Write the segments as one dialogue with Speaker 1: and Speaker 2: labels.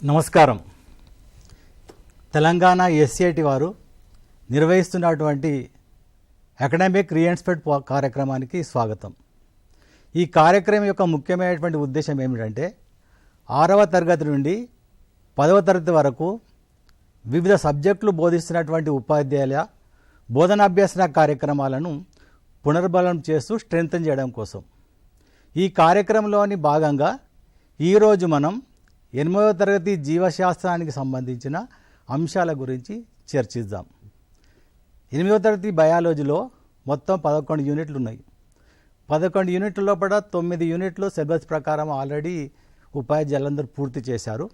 Speaker 1: నమస్కారం. తెలంగాణ ఎస్సిఐటి వారు నిర్వహిస్తున్నటువంటి అకాడమిక్ రీఎన్స్పెక్ట్ కార్యక్రమానికి స్వాగతం. ఈ కార్యక్రమం యొక్క ముఖ్యమైనటువంటి ఉద్దేశం ఏమిటంటే 6వ తరగతి నుండి 10వ తరగతి వరకు వివిధ సబ్జెక్టులు బోధిస్తున్నటువంటి ఉపాధ్యాయుల బోధనాభ్యసన కార్యక్రమాలను పునర్బలం చేస్తూ స్ట్రెంగ్తన్ చేయడం కోసం ఈ కార్యక్రమంలోని భాగంగా ఈరోజు మనం 8వ తరగతి జీవశాస్త్రానికి సంబంధించిన అంశాల గురించి చర్చిద్దాం. 8వ తరగతి బయాలజీలో మొత్తం 11 యూనిట్లు ఉన్నాయి. 11 యూనిట్ల లోపల 9 యూనిట్లు సిలబస్ ప్రకారం ఆల్రెడీ ఉపాధ్యాయులందరూ పూర్తి చేశారు.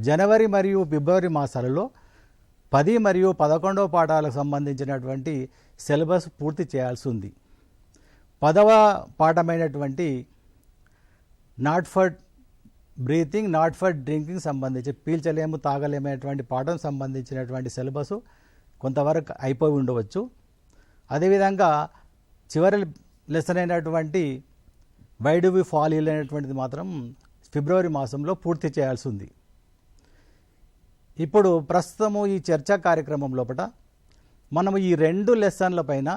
Speaker 1: జనవరి మరియు ఫిబ్రవరి మాసాలలో 10 మరియు 11వ పాఠాలకు సంబంధించినటువంటి సిలబస్ పూర్తి చేయాల్సి ఉంది. 10వ పాఠమైనటువంటి not for breathing not for drinking సంబంధించి పీల్చలేము తాగలేమైనటువంటి పాఠం సంబంధించినటువంటి సిలబస్ కొంతవరకు అయిపోయి ఉండవచ్చు. అదేవిధంగా చివరి లెసన్ అయినటువంటి వై డు వి ఫాల్ ఇల్ అనేటువంటిది మాత్రం ఫిబ్రవరి మాసంలో పూర్తి చేయాల్సి ఉంది. ఇప్పుడు ప్రస్తుతము ఈ చర్చా కార్యక్రమం లోపల మనము ఈ 2 లెసన్ల పైన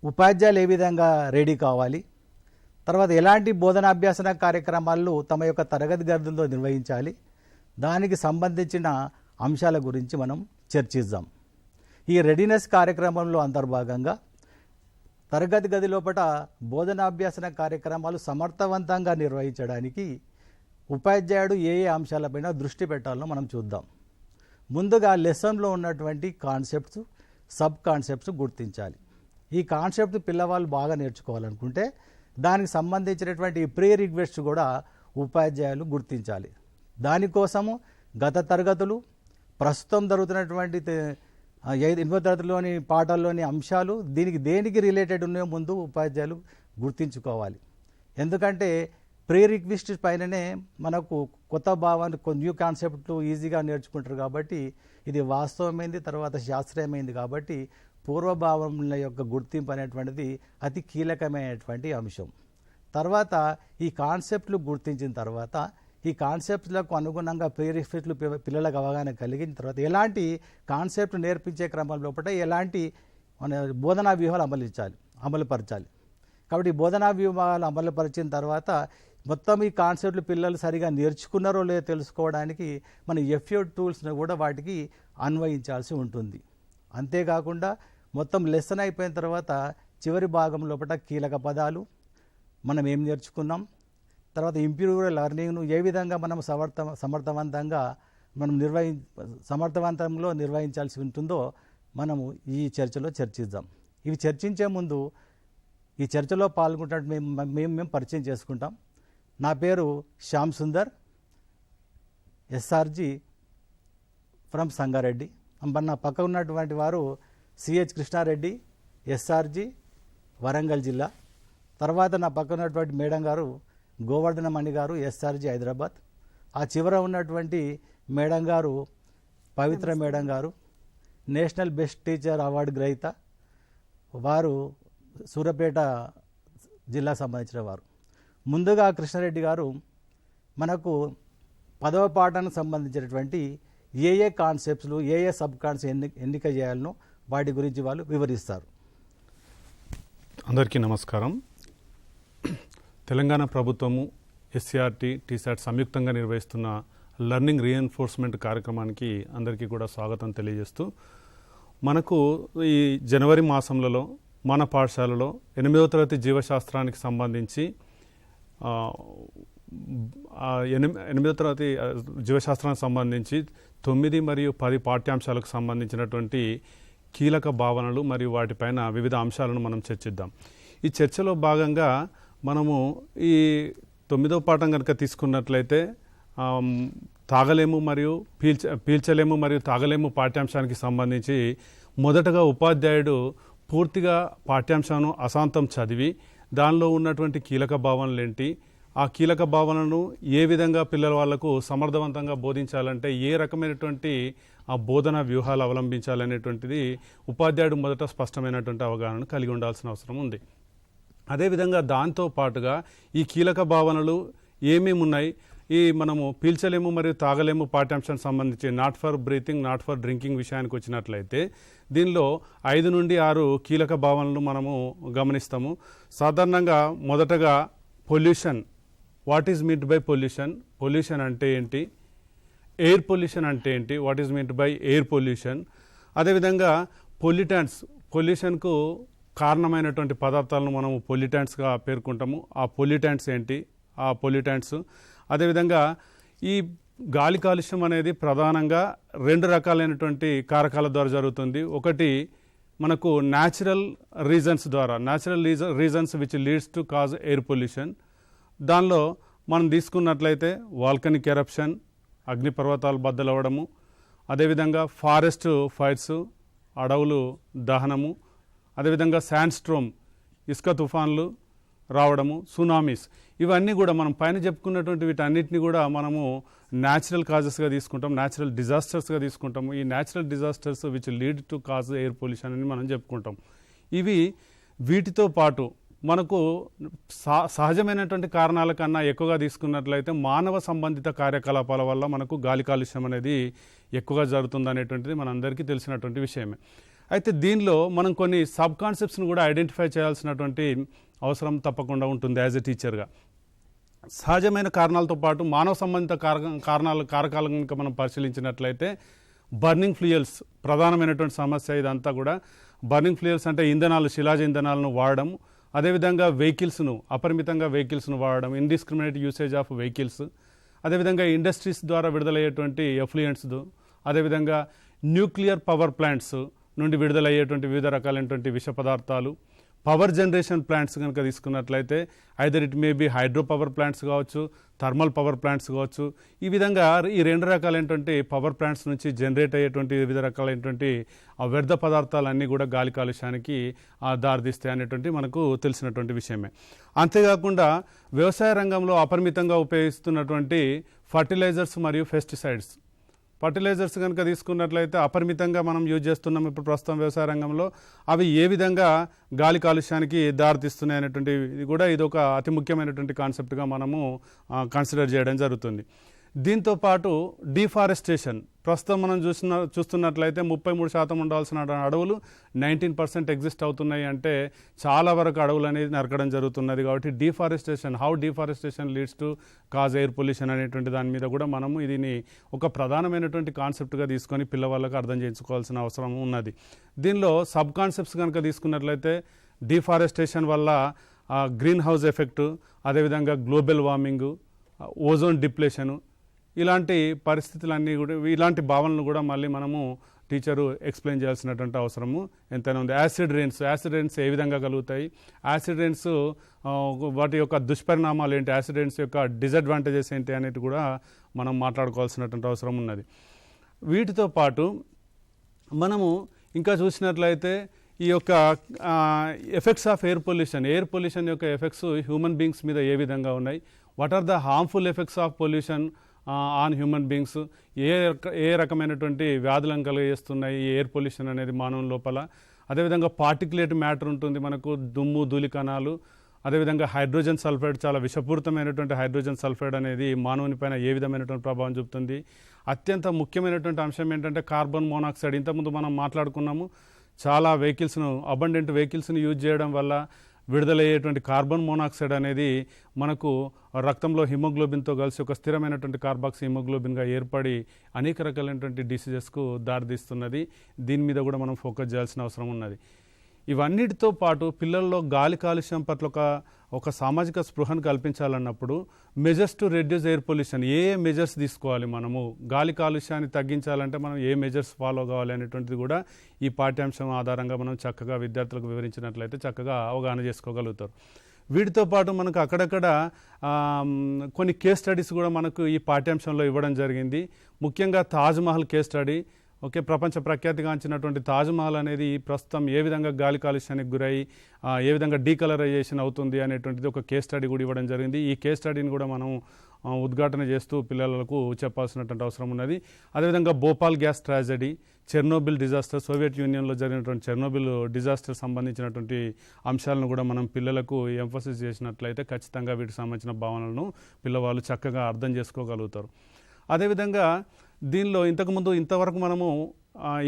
Speaker 1: ఉపాధ్యాయులు ఏ విధంగా రెడీ కావాలి, తర్వాత ఎలాంటి బోధనాభ్యాసన కార్యక్రమాలు తమ యొక్క తరగతి గదుల్లో నిర్వహించాలి, దానికి సంబంధించిన అంశాల గురించి మనం చర్చిద్దాం. ఈ రెడీనెస్ కార్యక్రమంలో అంతర్భాగంగా తరగతి గది లోపల బోధనాభ్యాసన కార్యక్రమాలు సమర్థవంతంగా నిర్వహించడానికి ఉపాధ్యాయుడు ఏ ఏ అంశాలపైన దృష్టి పెట్టాలో మనం చూద్దాం. ముందుగా లెసన్లో ఉన్నటువంటి కాన్సెప్ట్స్, సబ్ కాన్సెప్ట్స్ గుర్తించాలి. ఈ కాన్సెప్ట్ పిల్లవాళ్ళు బాగా నేర్చుకోవాలనుకుంటే దానికి సంబంధించినటువంటి ప్రీ రిక్వెస్ట్ కూడా ఉపాధ్యాయులు గుర్తించాలి. దానికోసము గత తరగతులు, ప్రస్తుతం జరుగుతున్నటువంటి 8వ తరగతిలోని పాఠాల్లోని అంశాలు దేనికి రిలేటెడ్ ఉన్నాయో ముందు ఉపాధ్యాయులు గుర్తించుకోవాలి. ఎందుకంటే ప్రీ రిక్వెస్ట్ పైననే మనకు కొత్త భావాన్ని న్యూ కాన్సెప్ట్లు ఈజీగా నేర్చుకుంటారు. కాబట్టి ఇది వాస్తవమైంది, తర్వాత శాస్త్రీయమైంది. కాబట్టి పూర్వభావముల యొక్క గుర్తింపు అనేటువంటిది అతి కీలకమైనటువంటి అంశం. తర్వాత ఈ కాన్సెప్ట్లు గుర్తించిన తర్వాత ఈ కాన్సెప్ట్లకు అనుగుణంగా ప్రీ రిక్వెస్ట్లు పిల్లలకు అవగాహన కలిగిన తర్వాత ఎలాంటి కాన్సెప్ట్ నేర్పించే క్రమం లోపల ఎలాంటి మన బోధనా వ్యూహాలు అమలుపరచాలి. కాబట్టి ఈ బోధనా వ్యూహాలు అమలుపరిచిన తర్వాత మొత్తం ఈ కాన్సెప్ట్లు పిల్లలు సరిగా నేర్చుకున్నారో లేదో తెలుసుకోవడానికి మన ఎఫ్యూ టూల్స్ను కూడా వాటికి అన్వయించాల్సి ఉంటుంది. అంతేకాకుండా మొత్తం లెసన్ అయిపోయిన తర్వాత చివరి భాగం లోపల కీలక పదాలు, మనం ఏం నేర్చుకున్నాం, తర్వాత ఇంప్రూవ్ లెర్నింగ్ను ఏ విధంగా మనం సమర్థవంతంగా మనం సమర్థవంతంలో నిర్వహించాల్సి ఉంటుందో మనము ఈ చర్చలో చర్చిద్దాం. ఇవి చర్చించే ముందు ఈ చర్చలో పాల్గొంటే మేము పరిచయం చేసుకుంటాం. నా పేరు శ్యామ్ సుందర్, ఎస్ఆర్జి ఫ్రమ్ సంగారెడ్డి. నా పక్క ఉన్నటువంటి వారు సిహెచ్ కృష్ణారెడ్డి, ఎస్ఆర్జి వరంగల్ జిల్లా. తర్వాత నా పక్క ఉన్నటువంటి మేడం గారు గోవర్ధనమణి గారు, ఎస్ఆర్జి హైదరాబాద్. ఆ చివర ఉన్నటువంటి మేడం గారు పవిత్ర మేడం గారు, నేషనల్ బెస్ట్ టీచర్ అవార్డు గ్రహీత, వారు సూర్యాపేట జిల్లా సంబంధించిన వారు. ముందుగా కృష్ణారెడ్డి గారు మనకు 10వ పాఠానికి సంబంధించినటువంటి ఏ ఏ కాన్సెప్ట్స్లు, ఏ ఏ సబ్ కాన్సెప్ట్స్ ఎన్నిక చేయాలనో వాటి గురించి వాళ్ళు వివరిస్తారు.
Speaker 2: అందరికీ నమస్కారం. తెలంగాణ ప్రభుత్వము ఎస్సీఆర్టీ, టీసాట్ సంయుక్తంగా నిర్వహిస్తున్న లెర్నింగ్ రీఎన్ఫోర్స్మెంట్ కార్యక్రమానికి అందరికీ కూడా స్వాగతం తెలియజేస్తూ, మనకు ఈ జనవరి మాసంలో మన పాఠశాలలో 8వ తరగతి జీవశాస్త్రానికి సంబంధించి 8వ తరగతి జీవశాస్త్రానికి సంబంధించి 9 మరియు 10 పాఠ్యాంశాలకు సంబంధించినటువంటి కీలక భావనలు మరియు వాటిపైన వివిధ అంశాలను మనం చర్చిద్దాం. ఈ చర్చలో భాగంగా మనము ఈ 9వ పాఠం కనుక తీసుకున్నట్లయితే తాగలేము మరియు పీల్చలేము మరియు తాగలేము పాఠ్యాంశానికి సంబంధించి మొదటగా ఉపాధ్యాయుడు పూర్తిగా పాఠ్యాంశాన్ని అశాంతం చదివి దానిలో ఉన్నటువంటి కీలక భావనలు ఏంటి, ఆ కీలక భావనను ఏ విధంగా పిల్లల వాళ్లకు సమర్థవంతంగా బోధించాలంటే ఏ రకమైనటువంటి ఆ బోధన వ్యూహాలు అవలంబించాలనేటువంటిది ఉపాధ్యాయుడు మొదట స్పష్టమైనటువంటి అవగాహనను కలిగి ఉండాల్సిన అవసరం ఉంది. అదేవిధంగా దాంతో పాటుగా ఈ కీలక భావనలు ఏమేమి ఉన్నాయి, ఈ మనము పీల్చలేము మరియు తాగలేము పాఠ్యాంశానికి సంబంధించి not for breathing not for drinking విషయానికి వచ్చినట్లయితే దీనిలో 5 నుండి 6 కీలక భావనలు మనము గమనిస్తాము. సాధారణంగా మొదటగా pollution. What is meant by pollution? Pollution అంటే ఏంటి? ఎయిర్ పొల్యూషన్ అంటే ఏంటి? What is meant by air pollution? అదేవిధంగా పొల్యూటెంట్స్. పొల్యూషన్కు కారణమైనటువంటి పదార్థాలను మనము పొల్యూటెంట్స్గా పేర్కొంటాము. ఆ పొల్యూటెంట్స్ ఏంటి? ఆ పొల్యూటెంట్స్. అదేవిధంగా ఈ గాలి కాలుష్యం అనేది ప్రధానంగా 2 రకాలైనటువంటి కారకాల ద్వారా జరుగుతుంది. ఒకటి మనకు న్యాచురల్ రీజన్స్ ద్వారా, natural reasons which leads to cause air pollution. దానిలో మనం తీసుకున్నట్లయితే వాల్కనిక్ ఎరప్షన్, అగ్నిపర్వతాలు బద్దలవ్వడము, అదేవిధంగా ఫారెస్ట్ ఫైర్స్, అడవులు దహనము, అదేవిధంగా శాండ్ స్ట్రోమ్, ఇసుక తుఫాన్లు రావడము, సునామీస్. ఇవన్నీ కూడా మనం పైన చెప్పుకున్నటువంటి వీటన్నిటిని కూడా మనము న్యాచురల్ కాజెస్గా తీసుకుంటాం, న్యాచురల్ డిజాస్టర్స్గా తీసుకుంటాము. ఈ natural disasters which lead to cause air pollution అని మనం చెప్పుకుంటాం. ఇవి వీటితో పాటు మనకు సహజమైనటువంటి కారణాల కన్నా ఎక్కువగా తీసుకున్నట్లయితే మానవ సంబంధిత కార్యకలాపాల వల్ల మనకు గాలి కాలుష్యం అనేది ఎక్కువగా జరుగుతుంది అనేటువంటిది మనందరికీ తెలిసినటువంటి విషయమే. అయితే దీనిలో మనం కొన్ని సబ్ కాన్సెప్ట్స్ను కూడా ఐడెంటిఫై చేయాల్సినటువంటి అవసరం తప్పకుండా ఉంటుంది యాజ్ ఎ టీచర్గా. సహజమైన కారణాలతో పాటు మానవ సంబంధిత కారకాలను కనుక మనం పరిశీలించినట్లయితే బర్నింగ్ ఫ్యూయల్స్ ప్రధానమైనటువంటి సమస్య. ఇదంతా కూడా బర్నింగ్ ఫ్యూయల్స్ అంటే ఇంధనాలు, శిలాజ ఇంధనాలను వాడడం, అదేవిధంగా అపరిమితంగా వెహికల్స్ను వాడడం, ఇండిస్క్రిమినేట్ యూసేజ్ ఆఫ్ వెహికల్స్, అదేవిధంగా ఇండస్ట్రీస్ ద్వారా విడుదలయ్యేటువంటి ఎఫ్లూయెంట్స్, అదేవిధంగా న్యూక్లియర్ పవర్ ప్లాంట్స్ నుండి విడుదలయ్యేటువంటి వివిధ రకాలైనటువంటి విష పదార్థాలు, పవర్ జనరేషన్ ప్లాంట్స్ కనుక తీసుకున్నట్లయితే either it may be hydro power plants కావచ్చు, థర్మల్ పవర్ ప్లాంట్స్ కావచ్చు. ఈ విధంగా ఈ 2 రకాలైనటువంటి పవర్ ప్లాంట్స్ నుంచి జనరేట్ అయ్యేటువంటి వివిధ రకాలైనటువంటి వ్యర్థ పదార్థాలన్నీ కూడా గాలి కాలుష్యానికి దారితీస్తాయి అనేటువంటి మనకు తెలిసినటువంటి విషయమే. అంతేకాకుండా వ్యవసాయ రంగంలో అపరిమితంగా ఉపయోగిస్తున్నటువంటి ఫర్టిలైజర్స్ మరియు పెస్టిసైడ్స్. ఫర్టిలైజర్స్ కనుక తీసుకున్నట్లయితే అపరిమితంగా మనం యూజ్ చేస్తున్నాం ఇప్పుడు ప్రస్తుతం వ్యవసాయ రంగంలో. అవి ఏ విధంగా గాలి కాలుష్యానికి దారితీస్తున్నాయి అనేటువంటి కూడా ఇది ఒక అతి ముఖ్యమైనటువంటి కాన్సెప్ట్గా మనము కన్సిడర్ చేయడం జరుగుతుంది. దీంతో పాటు డిఫారెస్టేషన్. ప్రస్తుతం మనం చూస్తున్నట్లయితే 33% ఉండాల్సిన అడవులు 19% ఎగ్జిస్ట్ అవుతున్నాయి. అంటే చాలా వరకు అడవులు అనేది నరకడం జరుగుతున్నది. కాబట్టి deforestation leads to cause air pollution అనేటువంటి దాని మీద కూడా మనము దీన్ని ఒక ప్రధానమైనటువంటి కాన్సెప్ట్గా తీసుకొని పిల్లవాళ్ళకు అర్థం చేయించుకోవాల్సిన అవసరం ఉన్నది. దీనిలో సబ్ కాన్సెప్ట్స్ కనుక తీసుకున్నట్లయితే డిఫారెస్టేషన్ వల్ల గ్రీన్ హౌస్ ఎఫెక్టు, అదేవిధంగా గ్లోబల్ వార్మింగు, ఓజోన్ డిప్లేషను, ఇలాంటి పరిస్థితులన్నీ కూడా, ఇలాంటి భావనలు కూడా మళ్ళీ మనము టీచరు ఎక్స్ప్లెయిన్ చేయాల్సినటువంటి అవసరము ఎంతైనా ఉంది. యాసిడ్ రెయిన్స్ ఏ విధంగా కలుగుతాయి, యాసిడ్ రెయిన్స్ వాటి యొక్క దుష్పరిణామాలు ఏంటి, యాసిడ్ రెయిన్స్ యొక్క డిసడ్వాంటేజెస్ ఏంటి అనేది కూడా మనం మాట్లాడుకోవాల్సినటువంటి అవసరం ఉన్నది. వీటితో పాటు మనము ఇంకా చూసినట్లయితే ఈ యొక్క ఎఫెక్ట్స్ ఆఫ్ ఎయిర్ పొల్యూషన్ యొక్క ఎఫెక్ట్స్ హ్యూమన్ బీయింగ్స్ మీద ఏ విధంగా ఉన్నాయి, what are the harmful effects of pollution on human beings, ఏ రకమైనటువంటి వ్యాధులను కలిగజేస్తున్నాయి ఈ ఎయిర్ పొల్యూషన్ అనేది మానవుల లోపల. అదేవిధంగా పార్టికులేట్ మ్యాటర్ ఉంటుంది మనకు, దుమ్ము ధూళి కణాలు, అదేవిధంగా హైడ్రోజన్ సల్ఫైడ్, చాలా విషపూరితమైనటువంటి హైడ్రోజన్ సల్ఫైడ్ అనేది మానవుని పైన ఏ విధమైనటువంటి ప్రభావం చూపుతుంది. అత్యంత ముఖ్యమైనటువంటి అంశం ఏంటంటే కార్బన్ మోనాక్సైడ్. ఇంతకుముందు మనం మాట్లాడుకున్నాము, చాలా అబండెంట్ వెహికల్స్ని యూజ్ చేయడం వల్ల విడుదలయ్యేటువంటి కార్బన్ మోనాక్సైడ్ అనేది మనకు రక్తంలో హిమోగ్లోబిన్తో కలిసి ఒక స్థిరమైనటువంటి కార్బాక్సీ హిమోగ్లోబిన్గా ఏర్పడి అనేక రకాలైనటువంటి డిసీజెస్కు దారితీస్తున్నది. దీని మీద కూడా మనం ఫోకస్ చేయాల్సిన అవసరం ఉన్నది. ఇవన్నిటితో పాటు పిల్లల్లో గాలి కాలుష్యం పట్ల ఒక సామాజిక స్పృహను కల్పించాలన్నప్పుడు measures to reduce air pollution, ఏ మెజర్స్ తీసుకోవాలి, మనము గాలి కాలుష్యాన్ని తగ్గించాలంటే మనం ఏ మెజర్స్ ఫాలో కావాలి అనేటువంటిది కూడా ఈ పాఠ్యాంశం ఆధారంగా మనం చక్కగా విద్యార్థులకు వివరించినట్లయితే చక్కగా అవగాహన చేసుకోగలుగుతారు. వీటితో పాటు మనకు అక్కడక్కడ కొన్ని కేస్ స్టడీస్ కూడా మనకు ఈ పాఠ్యాంశంలో ఇవ్వడం జరిగింది. ముఖ్యంగా తాజ్మహల్ కేస్ స్టడీ. ప్రపంచ ప్రఖ్యాతిగాంచినటువంటి తాజ్మహల్ అనేది ప్రస్తుతం ఏ విధంగా గాలి కాలుష్యానికి గురై ఏ విధంగా డీకలరైజేషన్ అవుతుంది అనేటువంటిది ఒక కేస్ స్టడీ కూడా ఇవ్వడం జరిగింది. ఈ కేస్ స్టడీని కూడా మనం ఉద్ఘాటన చేస్తూ పిల్లలకు చెప్పాల్సినటువంటి అవసరం ఉన్నది. అదేవిధంగా Bhopal gas tragedy, Chernobyl disaster, Soviet యూనియన్లో జరిగినటువంటి చెర్నోబిల్ డిజాస్టర్ సంబంధించినటువంటి అంశాలను కూడా మనం పిల్లలకు ఎంఫసిస్ చేసినట్లయితే ఖచ్చితంగా వీటికి సంబంధించిన భావనలను పిల్లవాళ్ళు చక్కగా అర్థం చేసుకోగలుగుతారు. అదేవిధంగా దీనిలో ఇంతవరకు మనము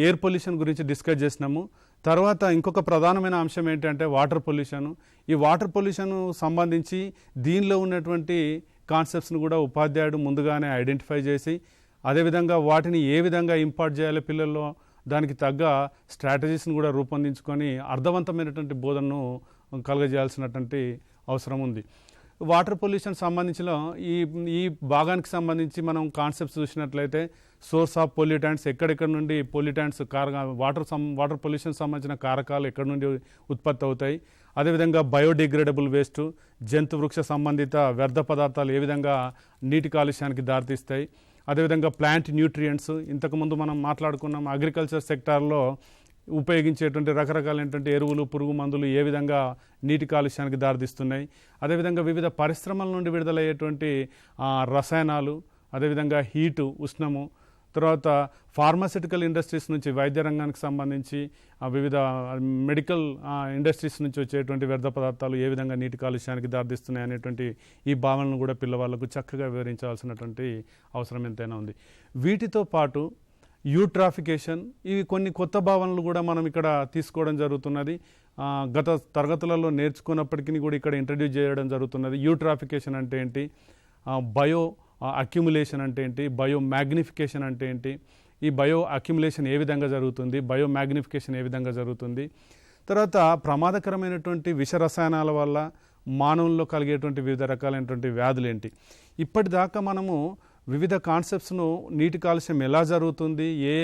Speaker 2: ఎయిర్ పొల్యూషన్ గురించి డిస్కస్ చేసినాము. తర్వాత ఇంకొక ప్రధానమైన అంశం ఏంటంటే వాటర్ పొల్యూషన్. ఈ వాటర్ పొల్యూషన్ సంబంధించి దీనిలో ఉన్నటువంటి కాన్సెప్ట్స్ను కూడా ఉపాధ్యాయుడు ముందుగానే ఐడెంటిఫై చేసి అదేవిధంగా వాటిని ఏ విధంగా ఇంపార్ట్ చేయాలి పిల్లల్లో, దానికి తగ్గ స్ట్రాటజీస్ని కూడా రూపొందించుకొని అర్థవంతమైనటువంటి బోధనను కలుగజేయాల్సినటువంటి అవసరం ఉంది. వాటర్ పొల్యూషన్ సంబంధించిన ఈ భాగానికి సంబంధించి మనం కాన్సెప్ట్స్ చూసినట్లయితే సోర్స్ ఆఫ్ పొల్యూటెంట్స్, ఎక్కడెక్కడ నుండి పొల్యూటెంట్స్ వాటర్ పొల్యూషన్ సంబంధించిన కారకాలు ఎక్కడి నుండి ఉత్పత్తి అవుతాయి, అదేవిధంగా బయోడిగ్రేడబుల్ వేస్ట్, జంతు వృక్ష సంబంధిత వ్యర్థ పదార్థాలు ఏ విధంగా నీటి కాలుష్యానికి దారితీస్తాయి, అదేవిధంగా ప్లాంట్ న్యూట్రియంట్స్, ఇంతకుముందు మనం మాట్లాడుకున్నాం అగ్రికల్చర్ సెక్టార్లో ఉపయోగించేటువంటి రకరకాలైనటువంటి ఎరువులు, పురుగు మందులు ఏ విధంగా నీటి కాలుష్యానికి దారితీస్తున్నాయి, అదేవిధంగా వివిధ పరిశ్రమల నుండి విడుదలయ్యేటువంటి రసాయనాలు, అదేవిధంగా హీటు, ఉష్ణము, తర్వాత ఫార్మాస్యూటికల్ ఇండస్ట్రీస్ నుంచి వైద్య రంగానికి సంబంధించి వివిధ మెడికల్ ఇండస్ట్రీస్ నుంచి వచ్చేటువంటి వ్యర్థ పదార్థాలు ఏ విధంగా నీటి కాలుష్యానికి దారితీస్తున్నాయి అనేటువంటి ఈ భావనను కూడా పిల్లవాళ్ళకు చక్కగా వివరించాల్సినటువంటి అవసరం ఎంతైనా ఉంది. వీటితో పాటు యూట్రాఫికేషన్, ఇవి కొన్ని కొత్త భావనలు కూడా మనం ఇక్కడ తీసుకోవడం జరుగుతున్నది. గత తరగతులలో నేర్చుకున్నప్పటికీ కూడా ఇక్కడ ఇంట్రడ్యూస్ చేయడం జరుగుతున్నది. యూట్రాఫికేషన్ అంటే ఏంటి, బయో అక్యుములేషన్ అంటే ఏంటి, బయో మ్యాగ్నిఫికేషన్ అంటే ఏంటి, ఈ బయో అక్యుములేషన్ ఏ విధంగా జరుగుతుంది, బయో మ్యాగ్నిఫికేషన్ ఏ విధంగా జరుగుతుంది, తర్వాత ప్రమాదకరమైనటువంటి విష రసాయనాల వల్ల మానవుల్లో కలిగేటువంటి వివిధ రకాలైనటువంటి వ్యాధులు ఏంటి. ఇప్పటిదాకా మనము వివిధ కాన్సెప్ట్స్ను నీటి కాలుష్యం ఎలా జరుగుతుంది, ఏ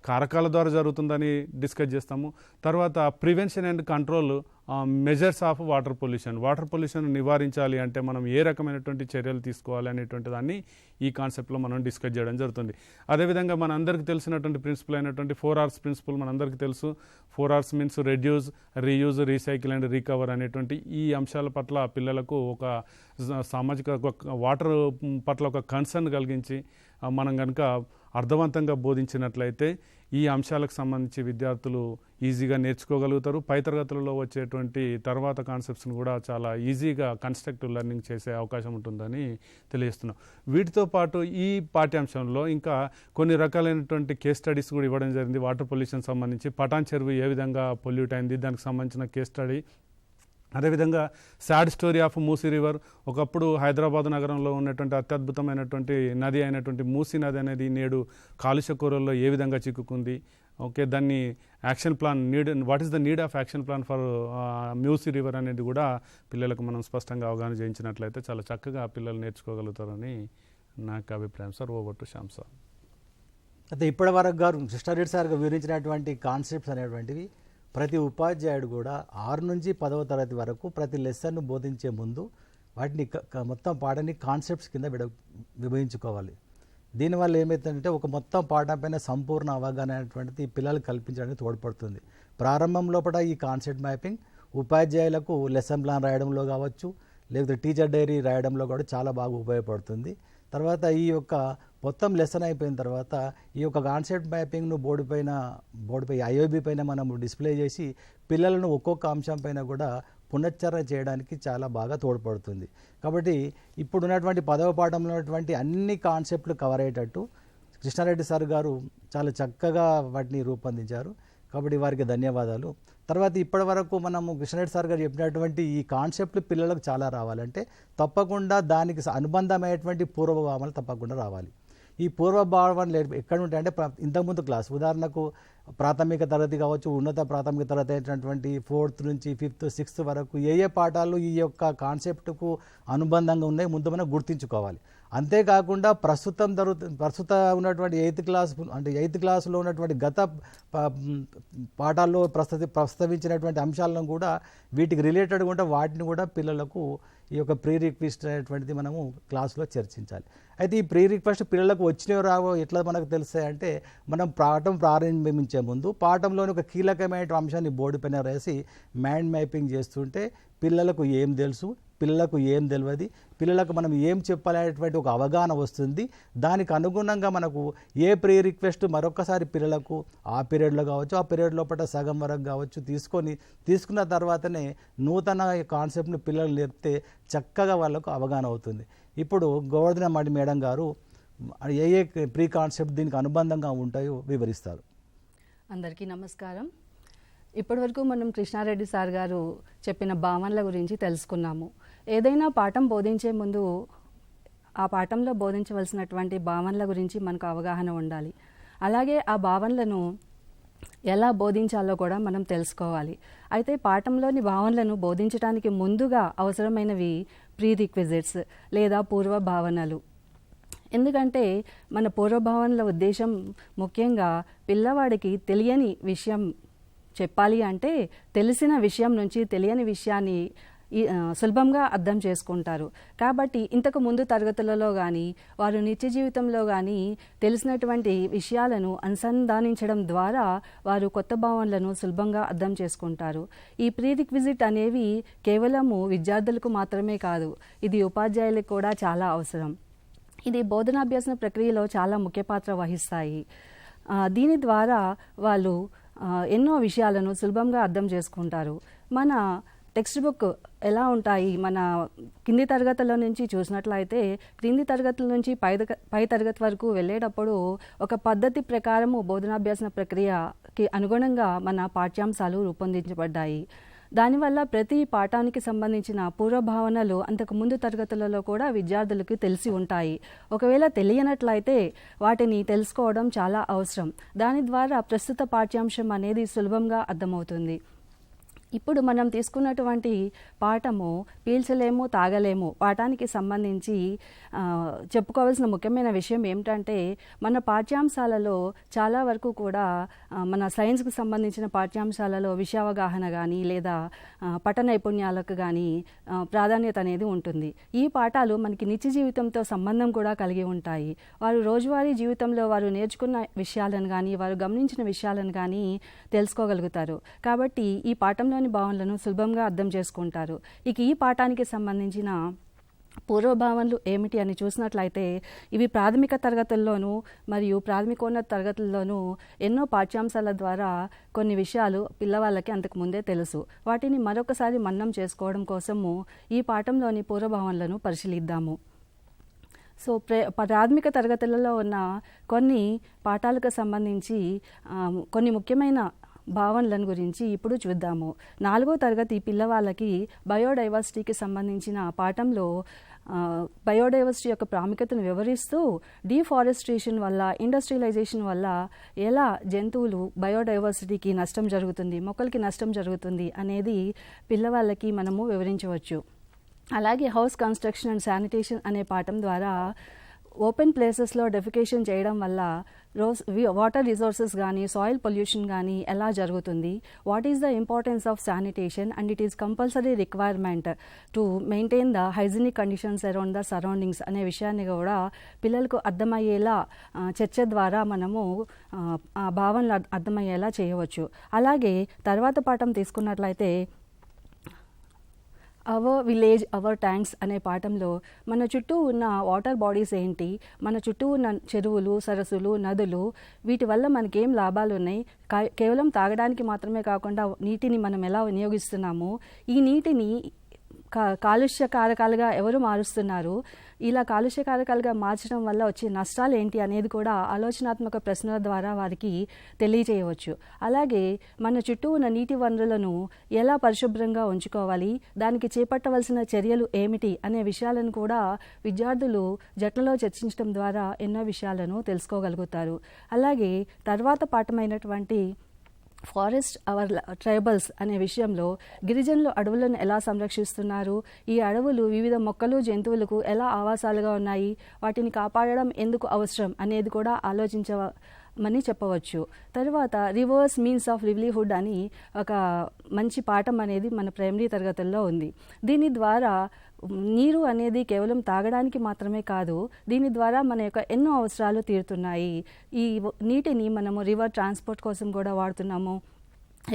Speaker 2: కారకాల ద్వారా జరుగుతుందని డిస్కస్ చేస్తాము. తర్వాత prevention and control measures of water pollution నివారించాలి అంటే మనం ఏ రకమైనటువంటి చర్యలు తీసుకోవాలి అనేటువంటి దాన్ని ఈ కాన్సెప్ట్లో మనం డిస్కస్ చేయడం జరుగుతుంది. అదేవిధంగా మన అందరికీ తెలిసినటువంటి ప్రిన్సిపల్ అయినటువంటి 4Rs ప్రిన్సిపల్ మనందరికీ తెలుసు. 4Rs means reduce, reuse, recycle and recover అనేటువంటి ఈ అంశాల పట్ల పిల్లలకు ఒక సామాజిక వాటర్ పట్ల ఒక కన్సర్న్ కలిగించి మనం కనుక అర్థవంతంగా బోధించినట్లయితే ఈ అంశాలకు సంబంధించి విద్యార్థులు ఈజీగా నేర్చుకోగలుగుతారు. పై తరగతులలో వచ్చేటువంటి తర్వాత కాన్సెప్ట్స్ని కూడా చాలా ఈజీగా కన్స్ట్రక్టివ్ లెర్నింగ్ చేసే అవకాశం ఉంటుందని తెలియజేస్తున్నాం. వీటితో పాటు ఈ పాఠ్యాంశంలో ఇంకా కొన్ని రకాలైనటువంటి కేస్ స్టడీస్ కూడా ఇవ్వడం జరిగింది. వాటర్ పొల్యూషన్ సంబంధించి పటాన్ చెరువు ఏ విధంగా పొల్యూట్ అయింది, దానికి సంబంధించిన కేస్ స్టడీ. అదేవిధంగా sad story of Musi river, ఒకప్పుడు హైదరాబాద్ నగరంలో ఉన్నటువంటి అత్యద్భుతమైనటువంటి నది అయినటువంటి మూసీ నది అనేది నేడు కాలుష్య కూరల్లో ఏ విధంగా చిక్కుకుంది, దాన్ని action plan what is the need of action plan for Musi river అనేది కూడా పిల్లలకు మనం స్పష్టంగా అవగాహన చేయించినట్లయితే చాలా చక్కగా పిల్లలు నేర్చుకోగలుగుతారని నాకు అభిప్రాయం. Sir, over to Shyam sir.
Speaker 1: అయితే ఇప్పటి వరకు గారు కృష్ణారెడ్డి సార్ వివరించినటువంటి కాన్సెప్ట్స్ అనేటువంటివి ప్రతి ఉపాధ్యాయుడు కూడా 6 నుంచి 10వ తరగతి వరకు ప్రతి లెసన్ను బోధించే ముందు వాటిని మొత్తం పాఠాన్ని కాన్సెప్ట్స్ కింద విభజించుకోవాలి. దీనివల్ల ఏమవుతుందంటే ఒక మొత్తం పాఠం పైన సంపూర్ణ అవగాహన అనేటువంటిది పిల్లలకు కల్పించడానికి తోడ్పడుతుంది. ప్రారంభం లోపల ఈ కాన్సెప్ట్ మ్యాపింగ్ ఉపాధ్యాయులకు లెసన్ ప్లాన్ రాయడంలో కావచ్చు, లేకపోతే టీచర్ డైరీ రాయడంలో కూడా చాలా బాగా ఉపయోగపడుతుంది. తర్వాత ఈ యొక్క మొత్తం లెసన్ అయిపోయిన తర్వాత ఈ యొక్క కాన్సెప్ట్ మ్యాపింగ్ను బోర్డుపై ఐఓబి పైన మనం డిస్ప్లే చేసి పిల్లలను ఒక్కొక్క అంశం పైన కూడా పునశ్చరణ చేయడానికి చాలా బాగా తోడ్పడుతుంది. కాబట్టి ఇప్పుడు ఉన్నటువంటి 10వ పాఠంలో ఉన్నటువంటి అన్ని కాన్సెప్ట్లు కవర్ అయ్యేటట్టు కృష్ణారెడ్డి సార్ గారు చాలా చక్కగా వాటిని రూపొందించారు. కాబట్టి వారికి ధన్యవాదాలు. తర్వాత ఇప్పటి వరకు మనము కృష్ణారెడ్డి సార్ గారు చెప్పినటువంటి ఈ కాన్సెప్ట్లు పిల్లలకు చాలా రావాలంటే తప్పకుండా దానికి అనుబంధమైనటువంటి పూర్వభావాలు తప్పకుండా రావాలి. ఈ పూర్వభావాలు ఎక్కడ ఉంటాయంటే ఇంతకుముందు క్లాస్, ఉదాహరణకు ప్రాథమిక తరగతి కావచ్చు, ఉన్నత ప్రాథమిక తరగతి అయినటువంటి 4th నుంచి 5th 6th వరకు ఏ పాఠాలు ఈ యొక్క కాన్సెప్ట్కు అనుబంధంగా ఉన్నాయి ముందు మనం గుర్తించుకోవాలి. అంతేకాకుండా ప్రస్తుత ఉన్నటువంటి 8th క్లాసులో ఉన్నటువంటి గత పాఠాల్లో ప్రస్తావించినటువంటి అంశాలను కూడా వీటికి రిలేటెడ్గా ఉంటే వాటిని కూడా పిల్లలకు ఈ యొక్క ప్రీ రిక్వెస్ట్ అనేటువంటిది మనము క్లాసులో చర్చించాలి. అయితే ఈ ప్రీ రిక్వెస్ట్ పిల్లలకు వచ్చినవి రావో ఎట్లా మనకు తెలుస్తాయంటే మనం పాఠం ప్రారంభించే ముందు పాఠంలోని ఒక కీలకమైన అంశాన్ని బోర్డు పైన రాసి మైండ్ మ్యాపింగ్ చేస్తుంటే పిల్లలకు ఏం తెలుసు, పిల్లలకు ఏం తెలియదు, పిల్లలకు మనం ఏం చెప్పాలనేటువంటి ఒక అవగాహన వస్తుంది. దానికి అనుగుణంగా మనకు ఏ ప్రీ రిక్వెస్ట్ మరొకసారి పిల్లలకు ఆ పీరియడ్లో కావచ్చు, ఆ పీరియడ్ లోపల సగం వరకు కావచ్చు తీసుకున్న తర్వాతనే నూతన కాన్సెప్ట్ని పిల్లలు నేర్పితే చక్కగా వాళ్ళకు అవగాహన అవుతుంది. ఇప్పుడు గోవర్ధన మడి మేడం గారు ఏ ప్రీ కాన్సెప్ట్ దీనికి అనుబంధంగా ఉంటాయో వివరిస్తారు.
Speaker 3: అందరికీ నమస్కారం. ఇప్పటివరకు మనం కృష్ణారెడ్డి సార్ గారు చెప్పిన భావనల గురించి తెలుసుకున్నాము. ఏదైనా పాఠం బోధించే ముందు ఆ పాఠంలో బోధించవలసినటువంటి భావనల గురించి మనకు అవగాహన ఉండాలి. అలాగే ఆ భావనలను ఎలా బోధించాలో కూడా మనం తెలుసుకోవాలి. అయితే పాఠంలోని భావనలను బోధించడానికి ముందుగా అవసరమైనవి ప్రీ రిక్విజిట్స్ లేదా పూర్వ భావనలు. ఎందుకంటే మన పూర్వభావనల ఉద్దేశం ముఖ్యంగా పిల్లవాడికి తెలియని విషయం చెప్పాలి అంటే తెలిసిన విషయం నుంచి తెలియని విషయాన్ని సులభంగా అర్థం చేసుకుంటారు. కాబట్టి ఇంతకు ముందు తరగతులలో కానీ వారు నిత్య జీవితంలో కానీ తెలిసినటువంటి విషయాలను అనుసంధానించడం ద్వారా వారు కొత్త భావనలను సులభంగా అర్థం చేసుకుంటారు. ఈ ప్రీ రిక్విజిట్ అనేవి కేవలము విద్యార్థులకు మాత్రమే కాదు, ఇది ఉపాధ్యాయులకు కూడా చాలా అవసరం. ఇది బోధనాభ్యాసన ప్రక్రియలో చాలా ముఖ్య పాత్ర వహిస్తాయి. దీని ద్వారా వాళ్ళు ఎన్నో విషయాలను సులభంగా అర్థం చేసుకుంటారు. మన టెక్స్ట్ బుక్ ఎలా ఉంటాయి, మన కింది తరగతుల నుంచి చూసినట్లయితే క్రింది తరగతుల నుంచి పై తరగతి వరకు వెళ్ళేటప్పుడు ఒక పద్ధతి ప్రకారము బోధనాభ్యాసన ప్రక్రియకి అనుగుణంగా మన పాఠ్యాంశాలు రూపొందించబడ్డాయి. దానివల్ల ప్రతి పాఠానికి సంబంధించిన పూర్వభావనలు అంతకు ముందు తరగతులలో కూడా విద్యార్థులకు తెలిసి ఉంటాయి. ఒకవేళ తెలియనట్లయితే వాటిని తెలుసుకోవడం చాలా అవసరం. దాని ద్వారా ప్రస్తుత పాఠ్యాంశం అనేది సులభంగా అర్థమవుతుంది. ఇప్పుడు మనం తీసుకున్నటువంటి పాఠము పీల్చలేము తాగలేము పాఠానికి సంబంధించి చెప్పుకోవాల్సిన ముఖ్యమైన విషయం ఏమిటంటే మన పాఠ్యాంశాలలో చాలా వరకు కూడా మన సైన్స్కి సంబంధించిన పాఠ్యాంశాలలో విషయావగాహన కానీ లేదా పఠన నైపుణ్యాలకు కానీ ప్రాధాన్యత అనేది ఉంటుంది. ఈ పాఠాలు మనకి నిత్య జీవితంతో సంబంధం కూడా కలిగి ఉంటాయి. వారు రోజువారీ జీవితంలో వారు నేర్చుకున్న విషయాలను కానీ వారు గమనించిన విషయాలను కానీ తెలుసుకోగలుగుతారు. కాబట్టి ఈ పాఠంలోని భావనలను సులభంగా అర్థం చేసుకుంటారు. ఇక ఈ పాఠానికి సంబంధించిన పూర్వభావనలు ఏమిటి అని చూసినట్లయితే ఇవి ప్రాథమిక తరగతుల్లోనూ మరియు ప్రాథమికోన్నత తరగతుల్లోనూ ఎన్నో పాఠ్యాంశాల ద్వారా కొన్ని విషయాలు పిల్లవాళ్ళకి అంతకు ముందే తెలుసు. వాటిని మరొకసారి మననం చేసుకోవడం కోసము ఈ పాఠంలోని పూర్వభావనలను పరిశీలిద్దాము. సో ప్రాథమిక తరగతులలో ఉన్న కొన్ని పాఠాలకు సంబంధించి కొన్ని ముఖ్యమైన భావనలను గురించి ఇప్పుడు చూద్దాము. 4వ తరగతి పిల్లవాళ్ళకి బయోడైవర్సిటీకి సంబంధించిన పాఠంలో బయోడైవర్సిటీ యొక్క ప్రాముఖ్యతను వివరిస్తూ డీఫారెస్ట్రేషన్ వల్ల ఇండస్ట్రియలైజేషన్ వల్ల ఎలా జంతువులు బయోడైవర్సిటీకి నష్టం జరుగుతుంది, మొక్కలకి నష్టం జరుగుతుంది అనేది పిల్లవాళ్ళకి మనము వివరించవచ్చు. అలాగే హౌస్ కన్స్ట్రక్షన్ అండ్ శానిటేషన్ అనే పాఠం ద్వారా ఓపెన్ ప్లేసెస్లో డెఫికేషన్ చేయడం వల్ల వాటర్ రిసోర్సెస్ కానీ సాయిల్ పొల్యూషన్ కానీ ఎలా జరుగుతుంది, what is the importance of sanitation and it is compulsory requirement to maintain the hygienic conditions around the surroundings అనే విషయాన్ని కూడా పిల్లలకు అర్థమయ్యేలా చర్చ ద్వారా మనము ఆ భావనలు అర్థమయ్యేలా చేయవచ్చు. అలాగే తర్వాత పాఠం తీసుకున్నట్లయితే అవర్ విలేజ్ అవర్ ట్యాంక్స్ అనే పాఠంలో మన చుట్టూ ఉన్న వాటర్ బాడీస్ ఏంటి, మన చుట్టూ ఉన్న చెరువులు, సరస్సులు, నదులు, వీటి వల్ల మనకేం లాభాలు ఉన్నాయి, కేవలం తాగడానికి మాత్రమే కాకుండా నీటిని మనం ఎలా వినియోగిస్తున్నాము, ఈ నీటిని కాలుష్య కారకాలుగా ఎవరు మారుస్తున్నారు, ఇలా కాలుష్య కారకాలుగా మార్చడం వల్ల వచ్చే నష్టాలు ఏంటి అనేది కూడా ఆలోచనాత్మక ప్రశ్నల ద్వారా వారికి తెలియజేయవచ్చు. అలాగే మన చుట్టూ ఉన్న నీటి వనరులను ఎలా పరిశుభ్రంగా ఉంచుకోవాలి, దానికి చేపట్టవలసిన చర్యలు ఏమిటి అనే విషయాలను కూడా విద్యార్థులు జట్లలో చర్చించడం ద్వారా ఎన్నో విషయాలను తెలుసుకోగలుగుతారు. అలాగే తర్వాత పాఠమైనటువంటి ఫారెస్ట్ అవర్ ట్రైబల్స్ అనే విషయంలో గిరిజనులు అడవులను ఎలా సంరక్షిస్తున్నారు, ఈ అడవులు వివిధ మొక్కలు జంతువులకు ఎలా ఆవాసాలుగా ఉన్నాయి, వాటిని కాపాడడం ఎందుకు అవసరం అనేది కూడా ఆలోచించమని చెప్పవచ్చు. తర్వాత రివర్స్ మీన్స్ ఆఫ్ లివ్లీహుడ్ అని ఒక మంచి పాఠం అనేది మన ప్రైమరీ తరగతుల్లో ఉంది. దీని ద్వారా నీరు అనేది కేవలం తాగడానికి మాత్రమే కాదు, దీని ద్వారా మన యొక్క ఎన్నో అవసరాలు తీరుతున్నాయి. ఈ నీటిని మనము రివర్ ట్రాన్స్పోర్ట్ కోసం కూడా వాడుతున్నాము.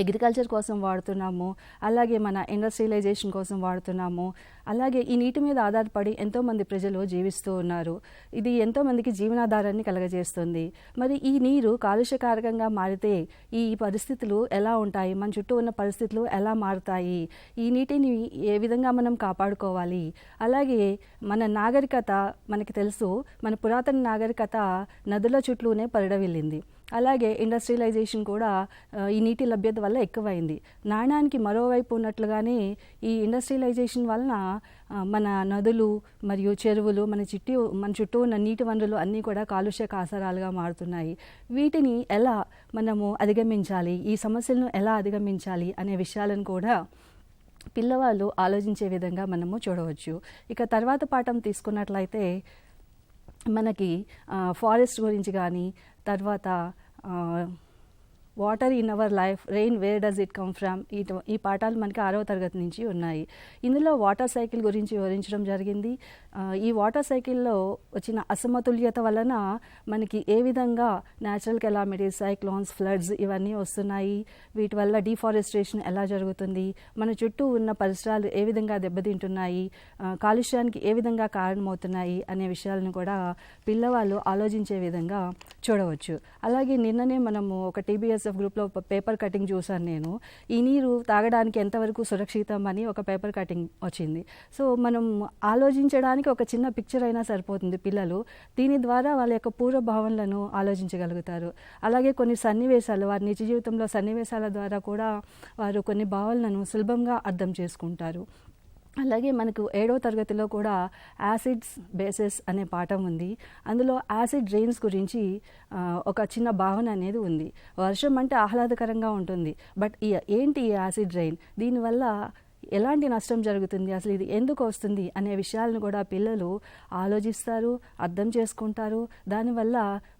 Speaker 3: అగ్రికల్చర్ కోసం వాడుతున్నాము, అలాగే మన ఇండస్ట్రియలైజేషన్ కోసం వాడుతున్నాము. అలాగే ఈ నీటి మీద ఆధారపడి ఎంతోమంది ప్రజలు జీవిస్తూ ఉన్నారు. ఇది ఎంతోమందికి జీవనాధారాన్ని కలగజేస్తుంది. మరి ఈ నీరు కాలుష్యకారకంగా మారితే ఈ పరిస్థితులు ఎలా ఉంటాయి, మన చుట్టూ ఉన్న పరిస్థితులు ఎలా మారుతాయి, ఈ నీటిని ఏ విధంగా మనం కాపాడుకోవాలి. అలాగే మన నాగరికత మనకి తెలుసు, మన పురాతన నాగరికత నదుల చుట్టూనే పరిడవిల్లింది. అలాగే ఇండస్ట్రియలైజేషన్ కూడా ఈ నీటి లభ్యత వల్ల ఎక్కువైంది. నాణానికి మరోవైపు ఉన్నట్లుగానే ఈ ఇండస్ట్రియలైజేషన్ వలన మన నదులు మరియు చెరువులు, మన చుట్టూ ఉన్న నీటి వనరులు అన్నీ కూడా కాలుష్య కాసరాలుగా మారుతున్నాయి. వీటిని ఎలా మనము అధిగమించాలి, ఈ సమస్యలను ఎలా అధిగమించాలి అనే విషయాలను కూడా పిల్లవాళ్ళు ఆలోచించే విధంగా మనము చూడవచ్చు. ఇక తర్వాత పాఠం తీసుకున్నట్లయితే మనకి ఫారెస్ట్ గురించి కానీ, తర్వాత water in our life, rain where does it come from, ఈ పాఠాలు మనకి 6వ తరగతి నుంచి ఉన్నాయి. ఇందులో వాటర్ సైకిల్ గురించి వివరించడం జరిగింది. ఈ వాటర్ సైకిల్లో వచ్చిన అసమతుల్యత వలన మనకి ఏ విధంగా న్యాచురల్ కెలామిటీస్, సైక్లోన్స్, ఫ్లడ్స్ ఇవన్నీ వస్తున్నాయి, వీటి వల్ల డిఫారెస్టేషన్ ఎలా జరుగుతుంది, మన చుట్టూ ఉన్న పరిసరాలు ఏ విధంగా దెబ్బతింటున్నాయి, కాలుష్యానికి ఏ విధంగా కారణమవుతున్నాయి అనే విషయాలను కూడా పిల్లవాళ్ళు ఆలోచించే విధంగా చూడవచ్చు. అలాగే నిన్ననే మనము ఒక TBSF గ్రూప్లో పేపర్ కటింగ్ చూసాను నేను. ఈ నీరు తాగడానికి ఎంతవరకు సురక్షితం అని ఒక పేపర్ కటింగ్ వచ్చింది. సో మనం ఆలోచించడానికి ఒక చిన్న పిక్చర్ అయినా సరిపోతుంది పిల్లలు. దీని ద్వారా వాళ్ళ యొక్క పూర్వ భావనలను ఆలోచించగలుగుతారు. అలాగే కొన్ని సన్నివేశాలు, వారి నిజ జీవితంలో సన్నివేశాల ద్వారా కూడా వారు కొన్ని భావనలను సులభంగా అర్థం చేసుకుంటారు. అలాగే మనకు 7వ తరగతిలో కూడా యాసిడ్స్ బేసెస్ అనే పాఠం ఉంది. అందులో యాసిడ్ రెయిన్స్ గురించి ఒక చిన్న భావన అనేది ఉంది. వర్షం అంటే ఆహ్లాదకరంగా ఉంటుంది, బట్ ఏంటి ఈ యాసిడ్ రెయిన్, దీనివల్ల ఎలాంటి నష్టం జరుగుతుంది, అసలు ఇది ఎందుకు వస్తుంది అనే విషయాలను కూడా పిల్లలు ఆలోచిస్తారు, అర్థం చేసుకుంటారు. దానివల్ల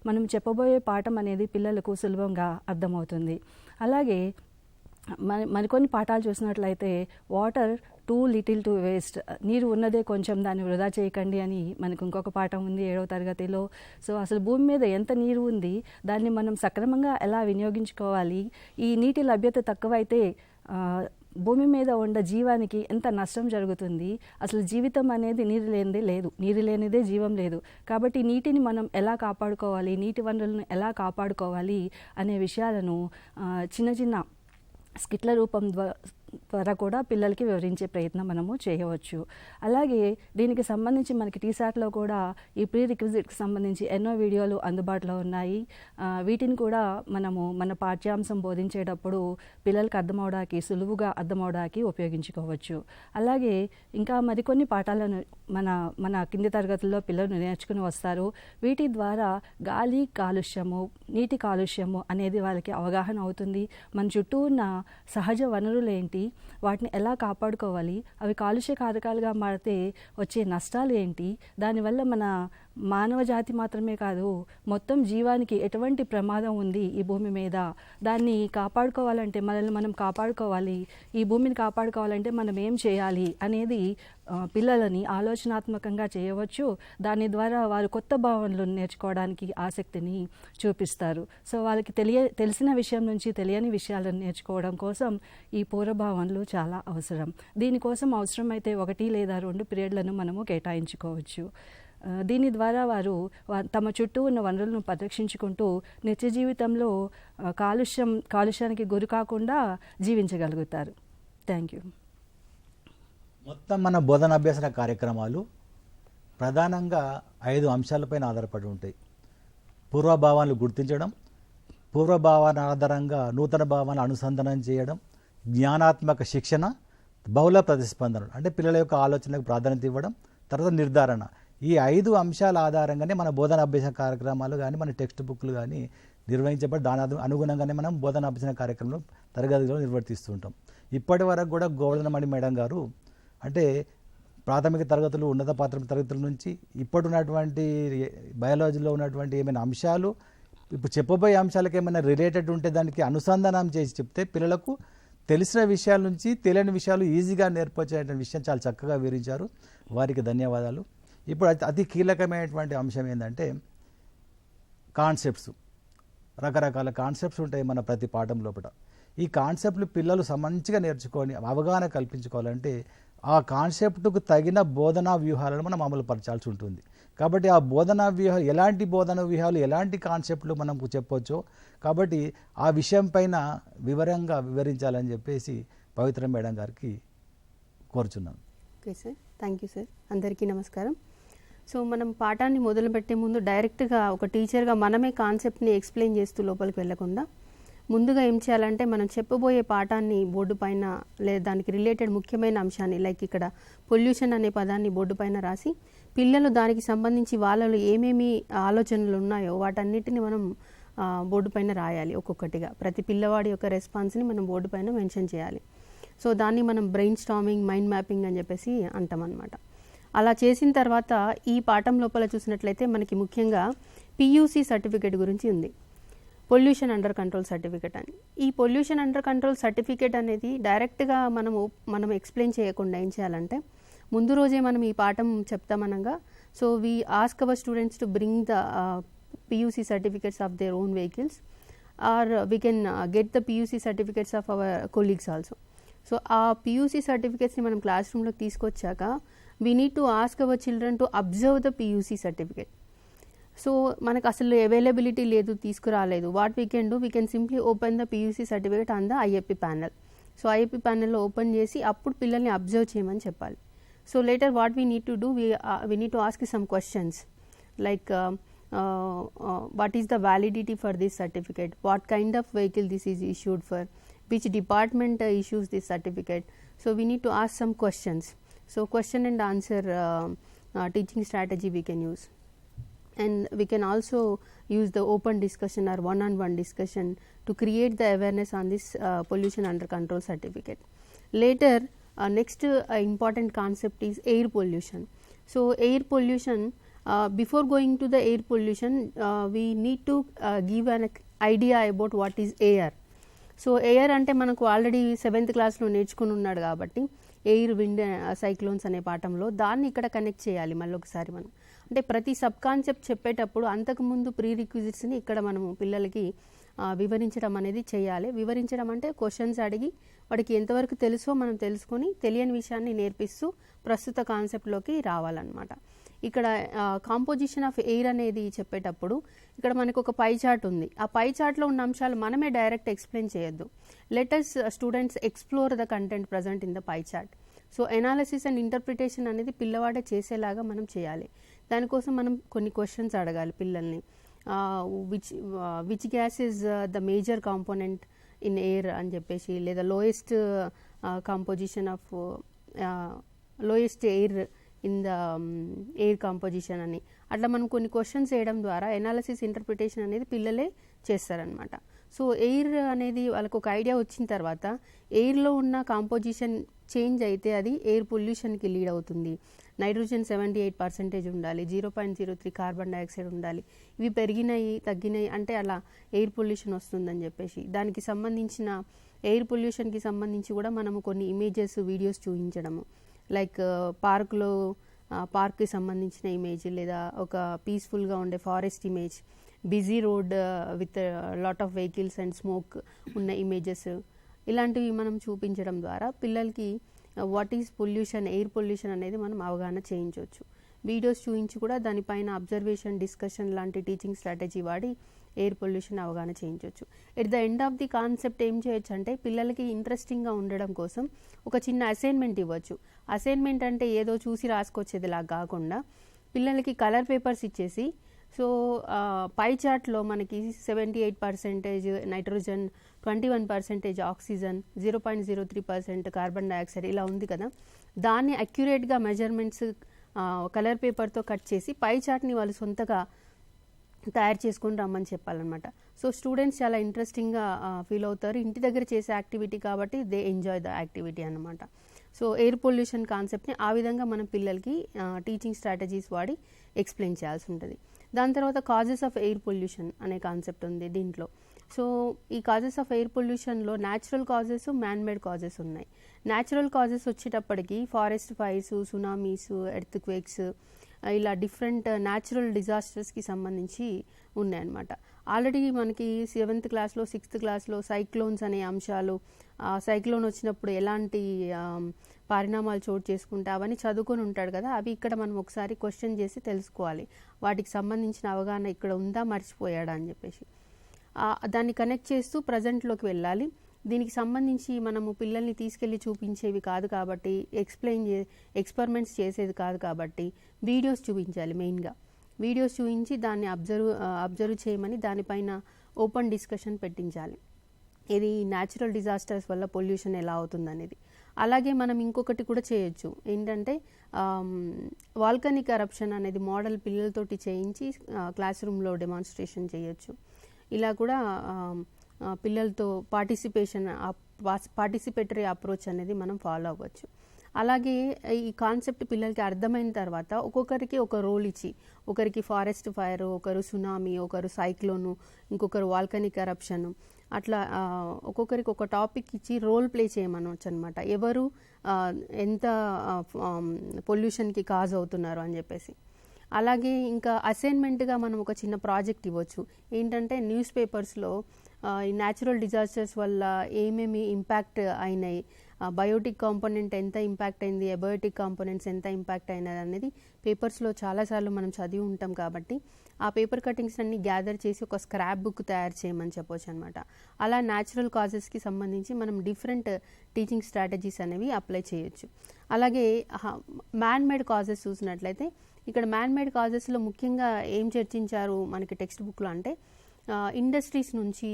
Speaker 3: మనం చెప్పబోయే పాఠం అనేది పిల్లలకు సులభంగా అర్థమవుతుంది. అలాగే మరికొన్ని పాఠాలు చూసినట్లయితే water two little to waste, నీరు ఉన్నదే కొంచెం, దాన్ని వృధా చేయకండి అని మనకు ఇంకొక పాఠం ఉంది 7వ తరగతిలో. సో అసలు భూమి మీద ఎంత నీరు ఉంది, దాన్ని మనం సక్రమంగా ఎలా వినియోగించుకోవాలి, ఈ నీటి లభ్యత తక్కువైతే భూమి మీద ఉన్న జీవానికి ఎంత నష్టం జరుగుతుంది, అసలు జీవితం అనేది నీరు లేనిదే లేదు, నీరు లేనిదే జీవం లేదు. కాబట్టి నీటిని మనం ఎలా కాపాడుకోవాలి, నీటి వనరులను ఎలా కాపాడుకోవాలి అనే విషయాలను చిన్న చిన్న స్కిట్ల రూపం ద్వారా కూడా పిల్లలకి వివరించే ప్రయత్నం మనము చేయవచ్చు. అలాగే దీనికి సంబంధించి మనకి TSATలో కూడా ఈ ప్రీ రిక్విజిట్కి సంబంధించి ఎన్నో వీడియోలు అందుబాటులో ఉన్నాయి. వీటిని కూడా మనము మన పాఠ్యాంశం బోధించేటప్పుడు పిల్లలకు అర్థమవడానికి, సులువుగా అర్థమవడానికి ఉపయోగించుకోవచ్చు. అలాగే ఇంకా మరికొన్ని పాఠాలను మన కింది తరగతుల్లో పిల్లలు నేర్చుకుని వస్తారు. వీటి ద్వారా గాలి కాలుష్యము, నీటి కాలుష్యము అనేది వాళ్ళకి అవగాహన అవుతుంది. మన చుట్టూ ఉన్న సహజ వనరులు ఏంటి, వాటిని ఎలా కాపాడుకోవాలి, అవి కాలుష్య కారకాలుగా మారితే వచ్చే నష్టాలు ఏంటి, దానివల్ల మన మానవ జాతి మాత్రమే కాదు మొత్తం జీవానికి ఎటువంటి ప్రమాదం ఉంది ఈ భూమి మీద, దాన్ని కాపాడుకోవాలంటే మనల్ని మనం కాపాడుకోవాలి, ఈ భూమిని కాపాడుకోవాలంటే మనం ఏం చేయాలి అనేది పిల్లలని ఆలోచనాత్మకంగా చేయవచ్చు. దాని ద్వారా వారు కొత్త భావనలు నేర్చుకోవడానికి ఆసక్తిని చూపిస్తారు. సో వాళ్ళకి తెలిసిన విషయం నుంచి తెలియని విషయాలను నేర్చుకోవడం కోసం ఈ పూర్వభావనలు చాలా అవసరం. దీనికోసం అవసరమైతే 1 లేదా 2 పీరియడ్లను మనము కేటాయించుకోవచ్చు. దీని ద్వారా వారు తమ చుట్టూ ఉన్న వనరులను పరిరక్షించుకుంటూ నిత్య జీవితంలో కాలుష్యానికి గురి కాకుండా జీవించగలుగుతారు. Thank you.
Speaker 1: మొత్తం మన బోధన అభ్యసన కార్యక్రమాలు ప్రధానంగా 5 అంశాలపైన ఆధారపడి ఉంటాయి. పూర్వభావాలను గుర్తించడం, పూర్వభావాల ఆధారంగా నూతన భావాలను అనుసంధానం చేయడం, జ్ఞానాత్మక శిక్షణ, బహుళ ప్రతిస్పందనలు అంటే పిల్లల యొక్క ఆలోచనలకు ప్రాధాన్యత ఇవ్వడం, తర్వాత నిర్ధారణ. ఈ 5 అంశాల ఆధారంగానే మన బోధన అభ్యసన కార్యక్రమాలు కానీ, మన టెక్స్ట్ బుక్లు కానీ నిర్వహించబడి దాని అనుగుణంగానే మనం బోధన అభ్యసన కార్యక్రమంలో తరగతిలో నిర్వర్తిస్తుంటాం. ఇప్పటి వరకు కూడా గోవర్ధనమణి మేడం గారు అంటే ప్రాథమిక తరగతులు, ఉన్నత ప్రాథమిక తరగతుల నుంచి ఇప్పుడున్నటువంటి బయాలజీలో ఉన్నటువంటి ఏమైనా అంశాలు, ఇప్పుడు చెప్పబోయే అంశాలకు ఏమైనా రిలేటెడ్ ఉంటే దానికి అనుసంధానం చేసి చెప్తే పిల్లలకు తెలిసిన విషయాల నుంచి తెలియని విషయాలు ఈజీగా నేర్పొచ్చే విషయం చాలా చక్కగా వివరించారు. వారికి ధన్యవాదాలు. ఇప్పుడు అతి కీలకమైనటువంటి అంశం ఏంటంటే కాన్సెప్ట్స్. రకరకాల కాన్సెప్ట్స్ ఉంటాయి మన ప్రతి పాఠం లోపల. ఈ కాన్సెప్ట్లు పిల్లలు మంచిగా నేర్చుకొని అవగాహన కల్పించుకోవాలంటే ఆ కాన్సెప్ట్కు తగిన బోధనా వ్యూహాలను మనం అమలు పరచాల్సి ఉంటుంది. కాబట్టి ఆ బోధనా వ్యూహాలు ఎలాంటి బోధనా వ్యూహాలు ఎలాంటి కాన్సెప్ట్లు మనం చెప్పొచ్చో కాబట్టి ఆ విషయం పైన వివరంగా వివరించాలని చెప్పేసి పవిత్ర మేడం గారికి కోరుచున్నాను.
Speaker 4: Okay sir, thank you sir. అందరికీ నమస్కారం. సో మనం పాఠాన్ని మొదలుపెట్టే ముందు డైరెక్ట్గా ఒక టీచర్గా మనమే కాన్సెప్ట్ని ఎక్స్ప్లెయిన్ చేస్తూ లోపలికి వెళ్లకుండా ముందుగా ఏం చేయాలంటే మనం చెప్పబోయే పాఠాన్ని బోర్డు పైన లేదా దానికి రిలేటెడ్ ముఖ్యమైన అంశాన్ని లైక్ ఇక్కడ పొల్యూషన్ అనే పదాన్ని బోర్డు పైన రాసి పిల్లలు దానికి సంబంధించి వాళ్ళలో ఏమేమి ఆలోచనలు ఉన్నాయో వాటన్నిటిని మనం బోర్డు పైన రాయాలి. ఒక్కొక్కటిగా ప్రతి పిల్లవాడి యొక్క రెస్పాన్స్ని మనం బోర్డు పైన మెన్షన్ చేయాలి. సో దాన్ని మనం బ్రెయిన్ స్టార్మింగ్, మైండ్ మ్యాపింగ్ అని చెప్పేసి అంటాం అనమాట. అలా చేసిన తర్వాత ఈ పాఠం లోపల చూసినట్లయితే మనకి ముఖ్యంగా PUC సర్టిఫికేట్ గురించి ఉంది, పొల్యూషన్ అండర్ కంట్రోల్ సర్టిఫికేట్ అని. ఈ పొల్యూషన్ అండర్ కంట్రోల్ సర్టిఫికేట్ అనేది డైరెక్ట్గా మనం ఎక్స్ప్లెయిన్ చేయకుండా ఏం చేయాలంటే ముందు రోజే మనం ఈ పాఠం చెప్తామనగా so we ask our students to bring the PUC certificates of their own vehicles or we can get the PUC certificates of our colleagues also. So ఆ PUC సర్టిఫికేట్స్ని మనం క్లాస్ రూమ్లోకి తీసుకొచ్చాక we need to ask our children to observe the PUC certificate. So మనకు అసలు availability లేదు, తీసుకురాలేదు, what we can do, we can simply open the PUC certificate on the IAP panel. So IAP ప్యానల్లో open చేసి అప్పుడు పిల్లల్ని observe చేయమని చెప్పాలి. So later what we need to do, we need to ask some questions like what is the validity for this certificate, what kind of vehicle this is issued for, which department issues this certificate. So we need to ask some questions. So question and answer teaching strategy we can use, and we can also use the open discussion or one-on-one discussion to create the awareness on this pollution under control certificate. Later next important concept is air pollution. So air pollution, before going to the air pollution we need to give an idea about what is air. So air అంటే మనకు already 7th క్లాస్లో నేర్చుకుని ఉన్నాడు కాబట్టి air, wind, cyclones అనే పాఠంలో దాన్ని ఇక్కడ కనెక్ట్ చేయాలి మళ్ళీ ఒకసారి మనం. అంటే ప్రతి సబ్ కాన్సెప్ట్ చెప్పేటప్పుడు అంతకుముందు ప్రీ రిక్విజిట్స్ని ఇక్కడ మనము పిల్లలకి వివరించడం అనేది చేయాలి. వివరించడం అంటే క్వశ్చన్స్ అడిగి వాడికి ఎంతవరకు తెలుసో మనం తెలుసుకొని తెలియని విషయాన్ని నేర్పిస్తూ ప్రస్తుత కాన్సెప్ట్లోకి రావాలన్నమాట. ఇక్కడ కాంపోజిషన్ ఆఫ్ ఎయిర్ అనేది చెప్పేటప్పుడు ఇక్కడ మనకు ఒక పై చార్ట్ ఉంది. ఆ పై చార్ట్లో ఉన్న అంశాలు మనమే డైరెక్ట్ ఎక్స్ప్లెయిన్ చేయొద్దు. Letters students explore the content present in the pie chart. So analysis and interpretation అనేది పిల్లవాడే చేసేలాగా మనం చేయాలి. దానికోసం మనం కొన్ని క్వశ్చన్స్ అడగాలి పిల్లల్ని. Which gas is the major component in air అని చెప్పేసి, లేదా lowest composition of lowest air in the air composition అని. అట్లా మనం కొన్ని క్వశ్చన్స్ వేయడం ద్వారా ఎనాలిసిస్, ఇంటర్ప్రిటేషన్ అనేది పిల్లలే చేస్తారనమాట. సో ఎయిర్ అనేది వాళ్ళకు ఒక ఐడియా వచ్చిన తర్వాత ఎయిర్లో ఉన్న కాంపోజిషన్ చేంజ్ అయితే అది ఎయిర్ పొల్యూషన్కి లీడ్ అవుతుంది. నైట్రోజన్ 78% ఉండాలి, 0.03 కార్బన్ డైఆక్సైడ్ ఉండాలి, ఇవి పెరిగినాయి తగ్గినాయి అంటే అలా ఎయిర్ పొల్యూషన్ వస్తుందని చెప్పేసి దానికి సంబంధించిన ఎయిర్ పొల్యూషన్కి సంబంధించి కూడా మనము కొన్ని ఇమేజెస్, వీడియోస్ చూపించడము. లైక్ పార్క్కి సంబంధించిన ఇమేజ్, లేదా ఒక పీస్ఫుల్గా ఉండే forest image, busy road with lot of vehicles and smoke ఉన్న ఇమేజెస్, ఇలాంటివి మనం చూపించడం ద్వారా పిల్లలకి what is pollution, air pollution అనేది మనం అవగాహన చేయించవచ్చు. వీడియోస్ చూపించి కూడా దానిపైన అబ్జర్వేషన్, డిస్కషన్ లాంటి టీచింగ్ స్ట్రాటజీ వాడి ఎయిర్ పొల్యూషన్ అవగాహన చేయించవచ్చు. At the end of the concept ఏం చేయొచ్చు అంటే పిల్లలకి ఇంట్రెస్టింగ్గా ఉండడం కోసం ఒక చిన్న అసైన్మెంట్ ఇవ్వచ్చు. అసైన్మెంట్ అంటే ఏదో చూసి రాసుకొచ్చేదిలా కాకుండా పిల్లలకి కలర్ పేపర్స్ ఇచ్చేసి, సో పై చార్ట్లో మనకి 78% నైట్రోజన్, 21% ఆక్సిజన్, 0.03% కార్బన్ డైఆక్సైడ్ ఇలా ఉంది కదా, దాన్ని అక్యురేట్గా మెజర్మెంట్స్ కలర్ పేపర్తో కట్ చేసి పై చార్ట్ని వాళ్ళు సొంతగా తయారు చేసుకొని రమ్మని చెప్పాలన్నమాట. సో స్టూడెంట్స్ చాలా ఇంట్రెస్టింగ్గా ఫీల్ అవుతారు. ఇంటి దగ్గర చేసే యాక్టివిటీ కాబట్టి దే ఎంజాయ్ ద యాక్టివిటీ అన్నమాట. సో ఎయిర్ పొల్యూషన్ కాన్సెప్ట్ని ఆ విధంగా మనం పిల్లలకి టీచింగ్ స్ట్రాటజీస్ వాడి ఎక్స్ప్లెయిన్ చేయాల్సి ఉంటుంది. దాని తర్వాత కాజెస్ ఆఫ్ ఎయిర్ పొల్యూషన్ అనే కాన్సెప్ట్ ఉంది దీంట్లో. సో ఈ కాజెస్ ఆఫ్ ఎయిర్ పొల్యూషన్లో natural causes, man made causes ఉన్నాయి. న్యాచురల్ కాజెస్ వచ్చేటప్పటికి forest fires, tsunamis, earthquakes, ఇలా డిఫరెంట్ న్యాచురల్ డిజాస్టర్స్కి సంబంధించి ఉన్నాయన్నమాట. ఆల్రెడీ మనకి 7th క్లాస్లో 6th క్లాస్లో సైక్లోన్స్ అనే అంశాలు, సైక్లోన్ వచ్చినప్పుడు ఎలాంటి పరిణామాలు చోటు చేసుకుంటే అవన్నీ చదువుకొని ఉంటాడు కదా, అవి ఇక్కడ మనం ఒకసారి క్వశ్చన్ చేసి తెలుసుకోవాలి, వాటికి సంబంధించిన అవగాహన ఇక్కడ ఉందా, మర్చిపోయాడా అని చెప్పేసి. దాన్ని కనెక్ట్ చేస్తూ ప్రజెంట్లోకి వెళ్ళాలి. దీనికి సంబంధించి మనము పిల్లల్ని తీసుకెళ్ళి చూపించేవి కాదు కాబట్టి, ఎక్స్పెరిమెంట్స్ చేసేది కాదు కాబట్టి వీడియోస్ చూపించాలి. మెయిన్గా వీడియోస్ చూపించి దాన్ని అబ్జర్వ్ చేయమని దానిపైన ఓపెన్ డిస్కషన్ పెట్టించాలి. ఇది న్యాచురల్ డిజాస్టర్స్ వల్ల పొల్యూషన్ ఎలా అవుతుందనేది. అలాగే మనం ఇంకొకటి కూడా చేయొచ్చు, ఏంటంటే వాల్కనిక్ ఎరప్షన్ అనేది మోడల్ పిల్లలతోటి చేయించి క్లాస్ రూమ్లో డెమాన్స్ట్రేషన్ చేయొచ్చు. ఇలా కూడా పిల్లలతో పార్టిసిపేటరీ అప్రోచ్ అనేది మనం ఫాలో అవ్వచ్చు. అలాగే ఈ కాన్సెప్ట్ పిల్లలకి అర్థమైన తర్వాత ఒక్కొక్కరికి ఒక రోల్ ఇచ్చి, ఒకరికి ఫారెస్ట్ ఫైర్, ఒకరు సునామీ, ఒకరు సైక్లోను, ఇంకొకరు వాల్కనిక్ ఎరప్షన్, అట్లా ఒక్కొక్కరికి ఒక టాపిక్ ఇచ్చి రోల్ ప్లే చేయమనవచ్చు అనమాట. ఎవరు ఎంత పొల్యూషన్కి కాజ్ అవుతున్నారు అని చెప్పేసి. అలాగే ఇంకా అసైన్మెంట్గా మనం ఒక చిన్న ప్రాజెక్ట్ ఇవ్వచ్చు. ఏంటంటే న్యూస్ పేపర్స్లో ఈ న్యాచురల్ డిజాస్టర్స్ వల్ల ఏమేమి ఇంపాక్ట్ అయినాయి, బయోటిక్ కాంపోనెంట్ ఎంత ఇంపాక్ట్ అయింది, అబయోటిక్ కాంపోనెంట్స్ ఎంత ఇంపాక్ట్ అయినది అనేది పేపర్స్లో చాలాసార్లు మనం చదివి ఉంటాం కాబట్టి ఆ పేపర్ కటింగ్స్ అన్ని గ్యాదర్ చేసి ఒక స్క్రాప్ బుక్ తయారు చేయమని చెప్పొచ్చు అనమాట. అలా న్యాచురల్ కాజెస్కి సంబంధించి మనం డిఫరెంట్ టీచింగ్ స్ట్రాటజీస్ అనేవి అప్లై చేయొచ్చు. అలాగే మ్యాన్ మేడ్ కాజెస్ చూసినట్లయితే ఇక్కడ మ్యాన్ మేడ్ కాజెస్లో ముఖ్యంగా ఏం చర్చించారు మనకి టెక్స్ట్ బుక్లో అంటే, ఇండస్ట్రీస్ నుంచి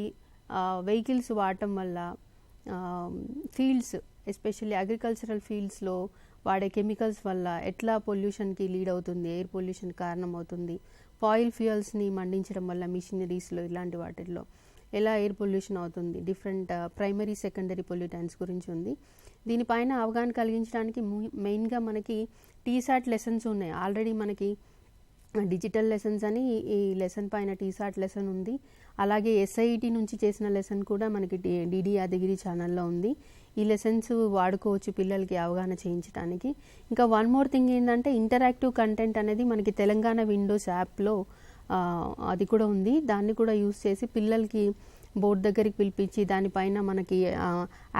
Speaker 4: వెహికల్స్ వాడటం వల్ల ఫీల్డ్స్, ఎస్పెషల్లీ అగ్రికల్చరల్ ఫీల్డ్స్లో వాడే కెమికల్స్ వల్ల ఎట్లా పొల్యూషన్కి లీడ్ అవుతుంది, ఎయిర్ పొల్యూషన్ కారణం అవుతుంది, ఫాయిల్ ఫ్యూయల్స్ని మండించడం వల్ల మిషనరీస్లో ఇలాంటి వాటిల్లో ఎలా ఎయిర్ పొల్యూషన్ అవుతుంది, డిఫరెంట్ ప్రైమరీ సెకండరీ పొల్యూటెంట్స్ గురించి ఉంది. దీనిపైన అవగాహన కలిగించడానికి మెయిన్గా మనకి టీసాట్ లెసన్స్ ఉన్నాయి. ఆల్రెడీ మనకి డిజిటల్ లెసన్స్ అని ఈ లెసన్ పైన టీసాట్ లెసన్ ఉంది. అలాగే ఎస్ఐఈటీ నుంచి చేసిన లెసన్ కూడా మనకి డిడి యాదగిరి ఛానల్లో ఉంది. ఈ లెసన్స్ వాడుకోవచ్చు పిల్లలకి అవగాహన చేయించడానికి. ఇంకా వన్ మోర్ థింగ్ ఏంటంటే ఇంటరాక్టివ్ కంటెంట్ అనేది మనకి తెలంగాణ విండోస్ యాప్లో అది కూడా ఉంది. దాన్ని కూడా యూజ్ చేసి పిల్లలకి బోర్డు దగ్గరికి పిలిపించి దానిపైన మనకి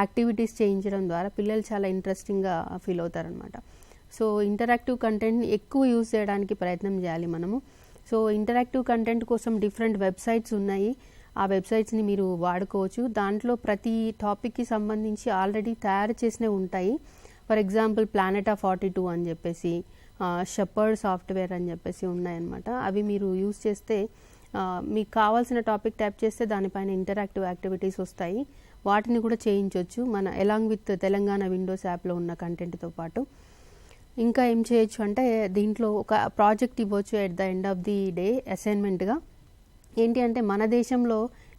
Speaker 4: యాక్టివిటీస్ చేయించడం ద్వారా పిల్లలు చాలా ఇంట్రెస్టింగ్గా ఫీల్ అవుతారనమాట. సో ఇంటరాక్టివ్ కంటెంట్ని ఎక్కువ యూజ్ చేయడానికి ప్రయత్నం చేయాలి మనము. సో ఇంటరాక్టివ్ కంటెంట్ కోసం డిఫరెంట్ వెబ్సైట్స్ ఉన్నాయి. ఆ వెబ్సైట్స్ని మీరు వాడుకోవచ్చు. దాంట్లో ప్రతి టాపిక్కి సంబంధించి ఆల్రెడీ తయారు చేసినవి ఉంటాయి. ఫర్ ఎగ్జాంపుల్ ప్లానెట్ ఆఫ్ 42 అని చెప్పేసి, షెపర్డ్ సాఫ్ట్వేర్ అని చెప్పేసి ఉన్నాయన్నమాట. అవి మీరు యూజ్ చేస్తే మీకు కావాల్సిన టాపిక్ టైప్ చేస్తే దానిపైన ఇంటరాక్టివ్ యాక్టివిటీస్ వస్తాయి. వాటిని కూడా చేయించవచ్చు మన ఎలాంగ్ విత్ తెలంగాణ విండోస్ యాప్లో ఉన్న కంటెంట్తో పాటు. ఇంకా ఏం చేయొచ్చు అంటే దీంట్లో ఒక ప్రాజెక్ట్ ఇవ్వచ్చు at the end of the day అసైన్మెంట్గా. ఏంటి అంటే మన దేశంలో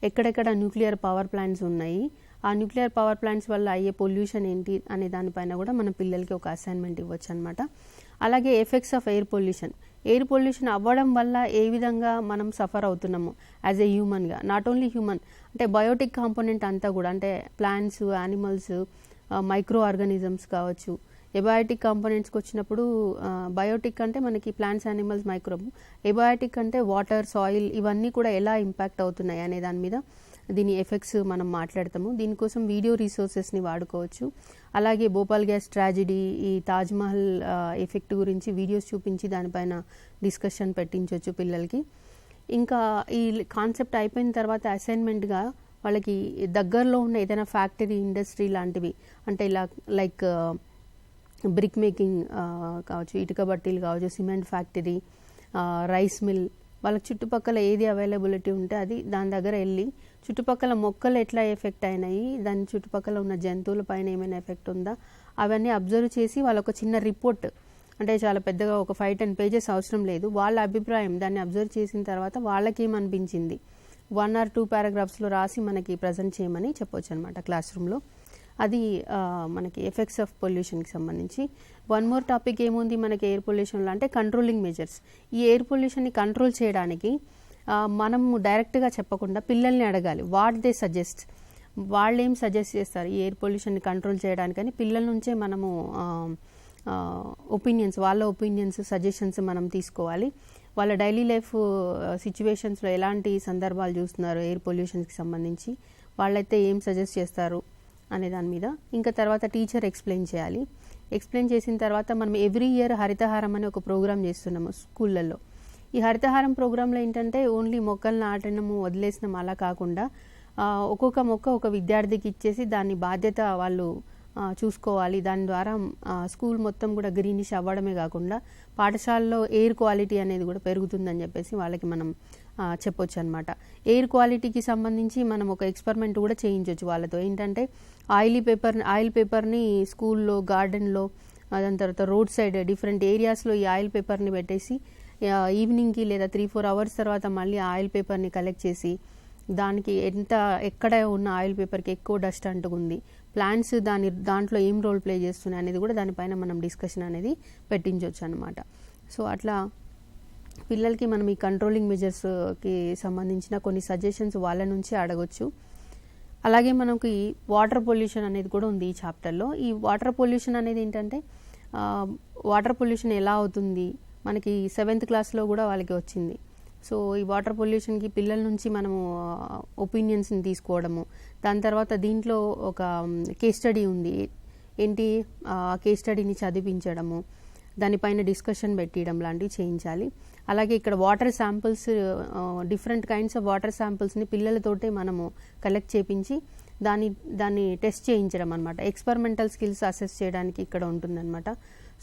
Speaker 4: ఎక్కడెక్కడ న్యూక్లియర్ పవర్ ప్లాంట్స్ ఉన్నాయి, ఆ న్యూక్లియర్ పవర్ ప్లాంట్స్ వల్ల అయ్యే పొల్యూషన్ ఏంటి అనే దానిపైన కూడా మన పిల్లలకి ఒక అసైన్మెంట్ ఇవ్వచ్చు అనమాట. అలాగే ఎఫెక్ట్స్ ఆఫ్ ఎయిర్ పొల్యూషన్ అవ్వడం వల్ల ఏ విధంగా మనం సఫర్ అవుతున్నాము యాజ్ ఏ హ్యూమన్గా, నాట్ ఓన్లీ హ్యూమన్ అంటే బయోటిక్ కాంపోనెంట్ అంతా కూడా, అంటే ప్లాంట్స్, యానిమల్స్, మైక్రో ఆర్గానిజమ్స్ కావచ్చు. ఎబయాటిక్ కాంపోనెంట్స్కి వచ్చినప్పుడు బయోటిక్ అంటే మనకి ప్లాంట్స్, యానిమల్స్, మైక్రోబ్. ఎబయాటిక్ అంటే వాటర్, సాయిల్, ఇవన్నీ కూడా ఎలా ఇంపాక్ట్ అవుతున్నాయి అనే దాని మీద దీని ఎఫెక్ట్స్ మనం మాట్లాడతాము. దీనికోసం వీడియో రిసోర్సెస్ని వాడుకోవచ్చు. అలాగే భోపాల్ గ్యాస్ ట్రాజెడీ, ఈ తాజ్మహల్ ఎఫెక్ట్ గురించి వీడియోస్ చూపించి దానిపైన డిస్కషన్ పెట్టించవచ్చు పిల్లలకి. ఇంకా ఈ కాన్సెప్ట్ అయిపోయిన తర్వాత అసైన్మెంట్గా వాళ్ళకి దగ్గరలో ఉన్న ఏదైనా ఫ్యాక్టరీ, ఇండస్ట్రీ లాంటివి, అంటే ఇలా లైక్ బ్రిక్ మేకింగ్ కావచ్చు, ఇటుక బట్టీలు కావచ్చు, సిమెంట్ ఫ్యాక్టరీ, రైస్ మిల్, వాళ్ళకి చుట్టుపక్కల ఏది అవైలబిలిటీ ఉంటే అది దాని దగ్గర వెళ్ళి చుట్టుపక్కల మొక్కలు ఎట్లా ఎఫెక్ట్ అయినాయి, దాని చుట్టుపక్కల ఉన్న జంతువుల పైన ఏమైనా ఎఫెక్ట్ ఉందా, అవన్నీ అబ్జర్వ్ చేసి వాళ్ళొక చిన్న రిపోర్ట్, అంటే చాలా పెద్దగా ఒక 5-10 పేజెస్ అవసరం లేదు, వాళ్ళ అభిప్రాయం దాన్ని అబ్జర్వ్ చేసిన తర్వాత వాళ్ళకి ఏమనిపించింది 1 or 2 పారాగ్రాఫ్స్లో రాసి మనకి ప్రజెంట్ చేయమని చెప్పొచ్చు అనమాట క్లాస్ రూమ్లో. అది మనకి ఎఫెక్ట్స్ ఆఫ్ పొల్యూషన్కి సంబంధించి. వన్ మోర్ టాపిక్ ఏముంది మనకి ఎయిర్ పొల్యూషన్లో అంటే కంట్రోలింగ్ మెజర్స్. ఈ ఎయిర్ పొల్యూషన్ని కంట్రోల్ చేయడానికి మనం డైరెక్ట్గా చెప్పకుండా పిల్లల్ని అడగాలి. వాట్ దే సజెస్ట్, వాళ్ళు ఏం సజెస్ట్ చేస్తారు ఈ ఎయిర్ పొల్యూషన్ని కంట్రోల్ చేయడానికని పిల్లల నుంచే మనము ఒపీనియన్స్, వాళ్ళ ఒపీనియన్స్, సజెషన్స్ మనం తీసుకోవాలి. వాళ్ళ డైలీ లైఫ్ సిచ్యువేషన్స్లో ఎలాంటి సందర్భాలు చూస్తున్నారు ఎయిర్ పొల్యూషన్కి సంబంధించి, వాళ్ళైతే ఏం సజెస్ట్ చేస్తారు అనే దాని మీద. ఇంకా తర్వాత టీచర్ ఎక్స్ప్లెయిన్ చేయాలి. ఎక్స్ప్లెయిన్ చేసిన తర్వాత మనం ఎవ్రీ ఇయర్ హరితహారం అనే ఒక ప్రోగ్రామ్ చేస్తున్నాము స్కూళ్ళల్లో. ఈ హరితహారం ప్రోగ్రాంలో ఏంటంటే ఓన్లీ మొక్కలు నాటడము వదిలేసినాం అలా కాకుండా ఒక్కొక్క మొక్క ఒక విద్యార్థికి ఇచ్చేసి దాని బాధ్యత వాళ్ళు చూసుకోవాలి. దాని ద్వారా స్కూల్ మొత్తం కూడా గ్రీనిష్ అవ్వడమే కాకుండా పాఠశాలలో ఎయిర్ క్వాలిటీ అనేది కూడా పెరుగుతుందని చెప్పేసి వాళ్ళకి మనం చెప్పొచ్చు అనమాట. ఎయిర్ క్వాలిటీకి సంబంధించి మనం ఒక ఎక్స్పెరిమెంట్ కూడా చేయించవచ్చు వాళ్ళతో. ఏంటంటే ఆయిల్ పేపర్ని స్కూల్లో, గార్డెన్లో, దాని తర్వాత రోడ్ సైడ్ డిఫరెంట్ ఏరియాస్లో ఈ ఆయిల్ పేపర్ని పెట్టేసి ఈవినింగ్కి లేదా 3-4 అవర్స్ తర్వాత మళ్ళీ ఆయిల్ పేపర్ని కలెక్ట్ చేసి దానికి ఎక్కడ ఉన్న ఆయిల్ పేపర్కి ఎక్కువ డస్ట్ అంటుకుంది, ప్లాంట్స్ దాంట్లో ఏం రోల్ ప్లే చేస్తున్నాయి అనేది కూడా దానిపైన మనం డిస్కషన్ అనేది పెట్టించవచ్చు అనమాట. సో అట్లా పిల్లలకి మనం ఈ కంట్రోలింగ్ మెజర్స్కి సంబంధించిన కొన్ని సజెషన్స్ వాళ్ళ నుంచి అడగొచ్చు. అలాగే మనకి వాటర్ పొల్యూషన్ అనేది కూడా ఉంది ఈ చాప్టర్లో. ఈ వాటర్ పొల్యూషన్ అనేది ఏంటంటే వాటర్ పొల్యూషన్ ఎలా అవుతుంది మనకి 7th క్లాస్లో కూడా వాళ్ళకి వచ్చింది. సో ఈ వాటర్ పొల్యూషన్కి పిల్లల నుంచి మనము ఒపీనియన్స్ని తీసుకోవడము, దాని తర్వాత దీంట్లో ఒక కేస్ స్టడీ ఉంది. ఏంటి ఆ కేస్ స్టడీని చదివించడము, దానిపైన డిస్కషన్ పెట్టడం లాంటివి చేయించాలి. అలాగే ఇక్కడ water samples, different kinds of water శాంపిల్స్ని పిల్లలతోటే మనము కలెక్ట్ చేయించి దాన్ని టెస్ట్ చేయించడం అనమాట. ఎక్స్పెరిమెంటల్ స్కిల్స్ అసెస్ చేయడానికి ఇక్కడ ఉంటుందన్నమాట.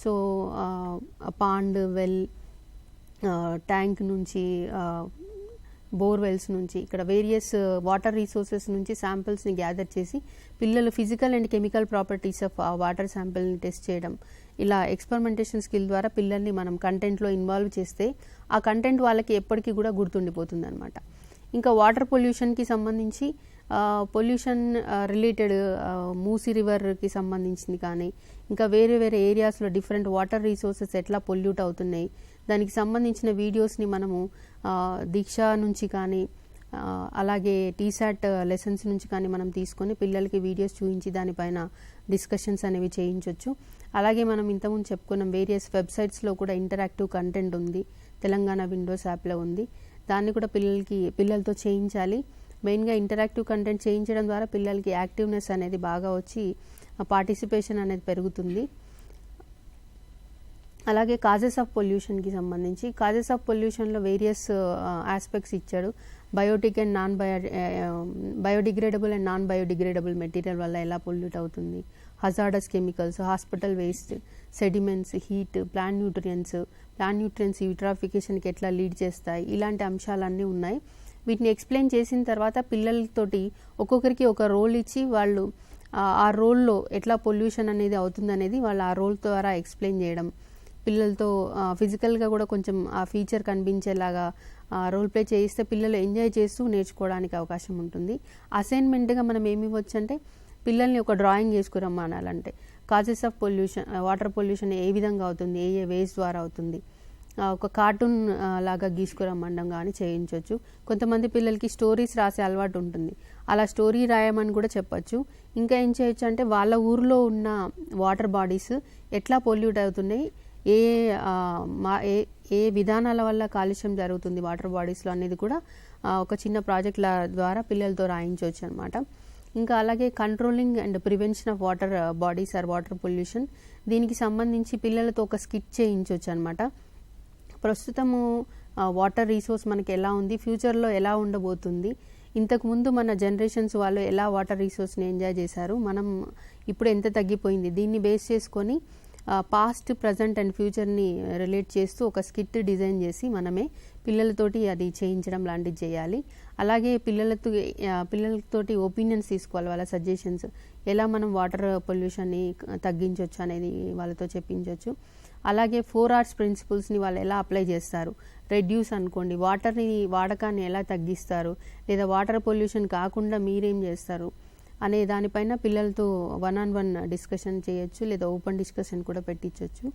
Speaker 4: సో పాండ్, వెల్, ట్యాంక్ నుంచి, బోర్వెల్స్ నుంచి ఇక్కడ వేరియస్ వాటర్ రిసోర్సెస్ నుంచి శాంపిల్స్ని గ్యాదర్ చేసి పిల్లలు physical and chemical properties of ఆ వాటర్ శాంపిల్ని టెస్ట్ చేయడం, ఇలా ఎక్స్పెరిమెంటేషన్ స్కిల్ ద్వారా పిల్లల్ని మనం కంటెంట్లో ఇన్వాల్వ్ చేస్తే ఆ కంటెంట్ వాళ్ళకి ఎప్పటికీ కూడా గుర్తుండిపోతుంది అనమాట. ఇంకా వాటర్ పొల్యూషన్కి సంబంధించి పొల్యూషన్ రిలేటెడ్ మూసీ రివర్కి సంబంధించింది కానీ ఇంకా వేరే వేరే ఏరియాస్లో డిఫరెంట్ వాటర్ రిసోర్సెస్ ఎట్లా పొల్యూట్ అవుతున్నాయి దానికి సంబంధించిన వీడియోస్ని మనము దీక్ష నుంచి కానీ అలాగే టీసాట్ లెసన్స్ నుంచి కానీ మనం తీసుకొని పిల్లలకి వీడియోస్ చూపించి దానిపైన డిస్కషన్స్ అనేవి చేయించవచ్చు. అలాగే మనం ఇంతకుముందు చెప్పుకున్నాం వేరియస్ వెబ్సైట్స్లో కూడా ఇంటరాక్టివ్ కంటెంట్ ఉంది, తెలంగాణ విండోస్ యాప్లో ఉంది. దాన్ని కూడా పిల్లలతో చేయించాలి. మెయిన్గా ఇంటరాక్టివ్ కంటెంట్ చేయించడం ద్వారా పిల్లలకి యాక్టివ్నెస్ అనేది బాగా వచ్చి పార్టిసిపేషన్ అనేది పెరుగుతుంది. అలాగే కాజెస్ ఆఫ్ పొల్యూషన్కి సంబంధించి కాజెస్ ఆఫ్ పొల్యూషన్లో వేరియస్ ఆస్పెక్ట్స్ ఇచ్చాడు. Biodegradable and non biodegradable material వల్ల ఎలా పొల్యూట్ అవుతుంది, hazardous chemicals, hospital waste, sediments, heat, plant nutrients యూట్రాఫికేషన్కి ఎట్లా లీడ్ చేస్తాయి, ఇలాంటి అంశాలన్నీ ఉన్నాయి. వీటిని ఎక్స్ప్లెయిన్ చేసిన తర్వాత పిల్లలతోటి ఒక్కొక్కరికి ఒక రోల్ ఇచ్చి వాళ్ళు ఆ రోల్లో ఎట్లా పొల్యూషన్ అనేది అవుతుంది అనేది వాళ్ళు ఆ రోల్ ద్వారా ఎక్స్ప్లెయిన్ చేయడం, పిల్లలతో ఫిజికల్గా కూడా కొంచెం ఆ ఫీచర్ కనిపించేలాగా రోల్ ప్లే చేయిస్తే పిల్లలు ఎంజాయ్ చేస్తూ నేర్చుకోవడానికి అవకాశం ఉంటుంది. అసైన్మెంట్గా మనం ఏమి ఇవ్వచ్చు అంటే పిల్లల్ని ఒక డ్రాయింగ్ చేసుకురమ్మనాలంటే causes of pollution, water pollution ఏ విధంగా అవుతుంది, ఏ వేస్ ద్వారా అవుతుంది, ఒక కార్టూన్ లాగా గీసుకురమ్మడం కానీ చేయించవచ్చు. కొంతమంది పిల్లలకి స్టోరీస్ రాసే అలవాటు ఉంటుంది, అలా స్టోరీ రాయమని కూడా చెప్పచ్చు. ఇంకా ఏం చేయొచ్చు అంటే వాళ్ళ ఊర్లో ఉన్న వాటర్ బాడీస్ ఎట్లా పొల్యూట్ అవుతున్నాయి, ఏ విధానాల వల్ల కాలుష్యం జరుగుతుంది వాటర్ బాడీస్లో అనేది కూడా ఒక చిన్న ప్రాజెక్ట్ల ద్వారా పిల్లలతో రాయించవచ్చు అనమాట. ఇంకా అలాగే controlling and prevention of water bodies or water pollution, దీనికి సంబంధించి పిల్లలతో ఒక స్కిట్ చేయించవచ్చు అనమాట. ప్రస్తుతము వాటర్ రిసోర్స్ మనకి ఎలా ఉంది, ఫ్యూచర్లో ఎలా ఉండబోతుంది, ఇంతకుముందు మన జనరేషన్స్ వాళ్ళు ఎలా వాటర్ రిసోర్స్ని ఎంజాయ్ చేశారు, మనం ఇప్పుడు ఎంత తగ్గిపోయింది, దీన్ని బేస్ చేసుకొని పాస్ట్, ప్రజెంట్ అండ్ ఫ్యూచర్ని రిలేట్ చేస్తూ ఒక స్కిట్ డిజైన్ చేసి మనమే పిల్లలతోటి అది చేయించడం లాంటిది చేయాలి. అలాగే పిల్లలతోటి ఒపీనియన్స్ తీసుకోవాలి, వాళ్ళ సజెషన్స్, ఎలా మనం వాటర్ పొల్యూషన్ని తగ్గించవచ్చు అనేది వాళ్ళతో చెప్పించవచ్చు. అలాగే 4 R's ప్రిన్సిపల్స్ని వాళ్ళు ఎలా అప్లై చేస్తారు, రెడ్యూస్ అనుకోండి, వాటర్ని వాడకాన్ని ఎలా తగ్గిస్తారు, లేదా వాటర్ పొల్యూషన్ కాకుండా మీరేం చేస్తారు అనే దానిపైన పిల్లలతో 1-on-1 డిస్కషన్ చేయొచ్చు, లేదా ఓపెన్ డిస్కషన్ కూడా పెట్టించవచ్చు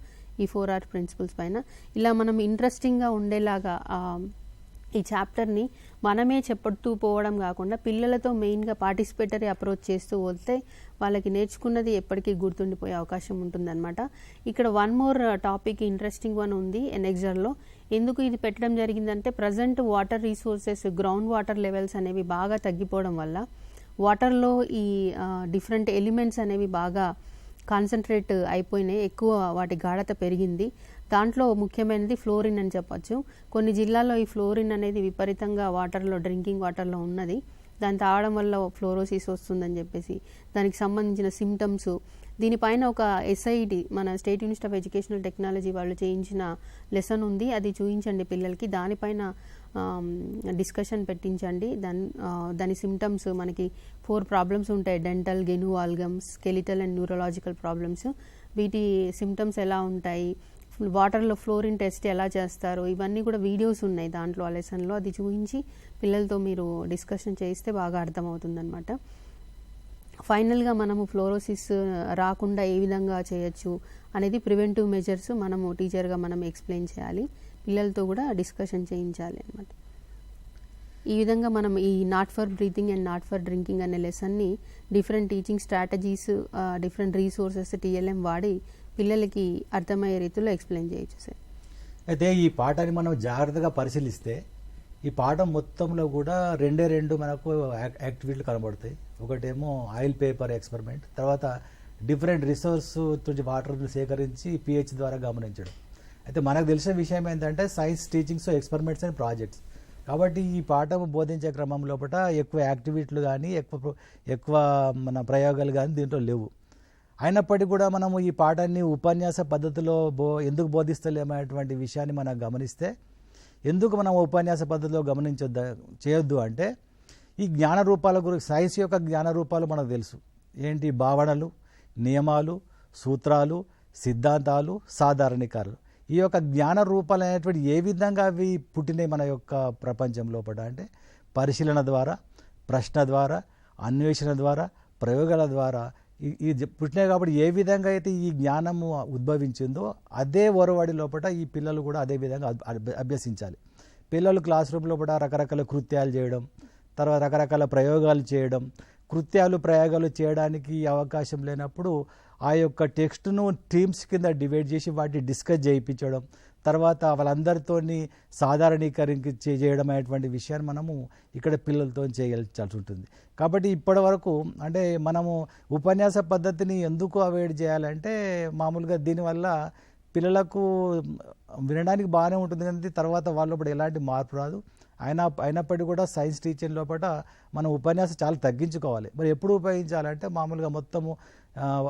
Speaker 4: ఈ 4 R's ప్రిన్సిపల్స్ పైన. ఇలా మనం ఇంట్రెస్టింగ్గా ఉండేలాగా ఈ చాప్టర్ని మనమే చెప్పుతూ పోవడం కాకుండా పిల్లలతో మెయిన్గా పార్టిసిపేటరీ అప్రోచ్ చేస్తూ పోతే వాళ్ళకి నేర్చుకున్నది ఎప్పటికీ గుర్తుండిపోయే అవకాశం ఉంటుందన్నమాట. ఇక్కడ 1 more టాపిక్ ఇంట్రెస్టింగ్ వన్ ఉంది ఎన్ఎక్జర్లో. ఎందుకు ఇది పెట్టడం జరిగిందంటే present water resources, ground water levels అనేవి బాగా తగ్గిపోవడం వల్ల వాటర్లో ఈ డిఫరెంట్ ఎలిమెంట్స్ అనేవి బాగా కాన్సన్ట్రేట్ అయిపోయినాయి, ఎక్కువ వాటి గాఢత పెరిగింది. దాంట్లో ముఖ్యమైనది ఫ్లోరిన్ అని చెప్పొచ్చు. కొన్ని జిల్లాల్లో ఈ ఫ్లోరిన్ అనేది విపరీతంగా వాటర్లో, డ్రింకింగ్ వాటర్లో ఉన్నది. దాన్ని తాగడం వల్ల ఫ్లోరోసిస్ వస్తుందని చెప్పేసి దానికి సంబంధించిన సిమ్టమ్స్, దీనిపైన ఒక SIT మన state university of educational technology వాళ్ళు చేయించిన లెసన్ ఉంది, అది చూపించండి పిల్లలకి. దానిపైన డిస్కషన్ పెట్టించండి. దాని సిమ్టమ్స్ మనకి 4 ప్రాబ్లమ్స్ ఉంటాయి: dental, genu valgums, skeletal and neurological problems. వీటి సిమ్టమ్స్ ఎలా ఉంటాయి, వాటర్లో ఫ్లోరిన్ టెస్ట్ ఎలా చేస్తారు, ఇవన్నీ కూడా వీడియోస్ ఉన్నాయి దాంట్లో ఆ లెసన్లో. అది చూపించి పిల్లలతో మీరు డిస్కషన్ చేస్తే బాగా అర్థమవుతుందన్నమాట. ఫైనల్గా మనము ఫ్లోరోసిస్ రాకుండా ఏ విధంగా చేయొచ్చు అనేది ప్రివెంటివ్ మెజర్స్ మనము టీచర్గా మనం ఎక్స్ప్లెయిన్ చేయాలి, పిల్లలతో కూడా డిస్కషన్ చేయించాలి అన్నమాట. ఈ విధంగా మనం ఈ not for breathing and not for drinking అనే లెసన్ని different teaching strategies, different resources TLM వాడి పిల్లలకి అర్థమయ్యే రీతిలో ఎక్స్ప్లెయిన్ చేయొచ్చు సార్.
Speaker 1: అయితే ఈ పాఠాన్ని మనం జాగ్రత్తగా పరిశీలిస్తే ఈ పాఠం మొత్తంలో కూడా రెండు మనకు యాక్టివిటీలు కనబడతాయి. ఒకటేమో ఆయిల్ పేపర్ ఎక్స్పెరిమెంట్, తర్వాత డిఫరెంట్ రిసోర్స్ నుంచి వాటర్ని సేకరించి pH ద్వారా గమనించడం. అయితే మనకు తెలిసిన విషయం ఏంటంటే science teachings, experiments and projects. కాబట్టి ఈ పాఠం బోధించే క్రమం లోపల ఎక్కువ యాక్టివిటీలు కానీ ఎక్కువ మన ప్రయోగాలు కానీ దీంట్లో లేవు. అయినప్పటికీ కూడా మనము ఈ పాఠాన్ని ఉపన్యాస పద్ధతిలో ఎందుకు బోధిస్తలేమనేటువంటి విషయాన్ని మనం గమనిస్తే, ఎందుకు మనం ఉపన్యాస పద్ధతిలో చేయొద్దు అంటే, ఈ జ్ఞాన రూపాల గురించి, సైన్స్ యొక్క జ్ఞాన రూపాలు మనకు తెలుసు. ఏంటి? భావనలు, నియమాలు, సూత్రాలు, సిద్ధాంతాలు, సాధారణీకరణలు. ఈ యొక్క జ్ఞాన రూపాలు అనేటువంటి ఏ విధంగా అవి పుట్టినాయి మన యొక్క ప్రపంచం లోపల అంటే, పరిశీలన ద్వారా, ప్రశ్న ద్వారా, అన్వేషణ ద్వారా, ప్రయోగాల ద్వారా ఈ పుట్టినాయి. కాబట్టి ఏ విధంగా అయితే ఈ జ్ఞానము ఉద్భవించిందో అదే ఒరవడి లోపల ఈ పిల్లలు కూడా అదే విధంగా అభ్యసించాలి. పిల్లలు క్లాస్ రూమ్ లోపల రకరకాల కృత్యాలు చేయడం, తర్వాత రకరకాల ప్రయోగాలు చేయడం, కృత్యాలు ప్రయోగాలు చేయడానికి అవకాశం లేనప్పుడు ఆ యొక్క టెక్స్ట్ను టీమ్స్ కింద డివైడ్ చేసి వాటిని డిస్కస్ చేయించడం, తర్వాత వాళ్ళందరితోని సాధారణీకరించి చేయడం అనేటువంటి విషయాన్ని మనము ఇక్కడ పిల్లలతో చేయాల్సి ఉంటుంది. కాబట్టి ఇప్పటి వరకు అంటే మనము ఉపన్యాస పద్ధతిని ఎందుకు అవాయిడ్ చేయాలంటే, మామూలుగా దీనివల్ల పిల్లలకు వినడానికి బాగానే ఉంటుంది కానీ తర్వాత వాళ్ళ లోపల ఎలాంటి మార్పు రాదు. అయినప్పటికీ కూడా సైన్స్ టీచింగ్ లోపల మనం ఉపన్యాసం చాలా తగ్గించుకోవాలి. మరి ఎప్పుడు ఉపయోగించాలంటే, మామూలుగా మొత్తము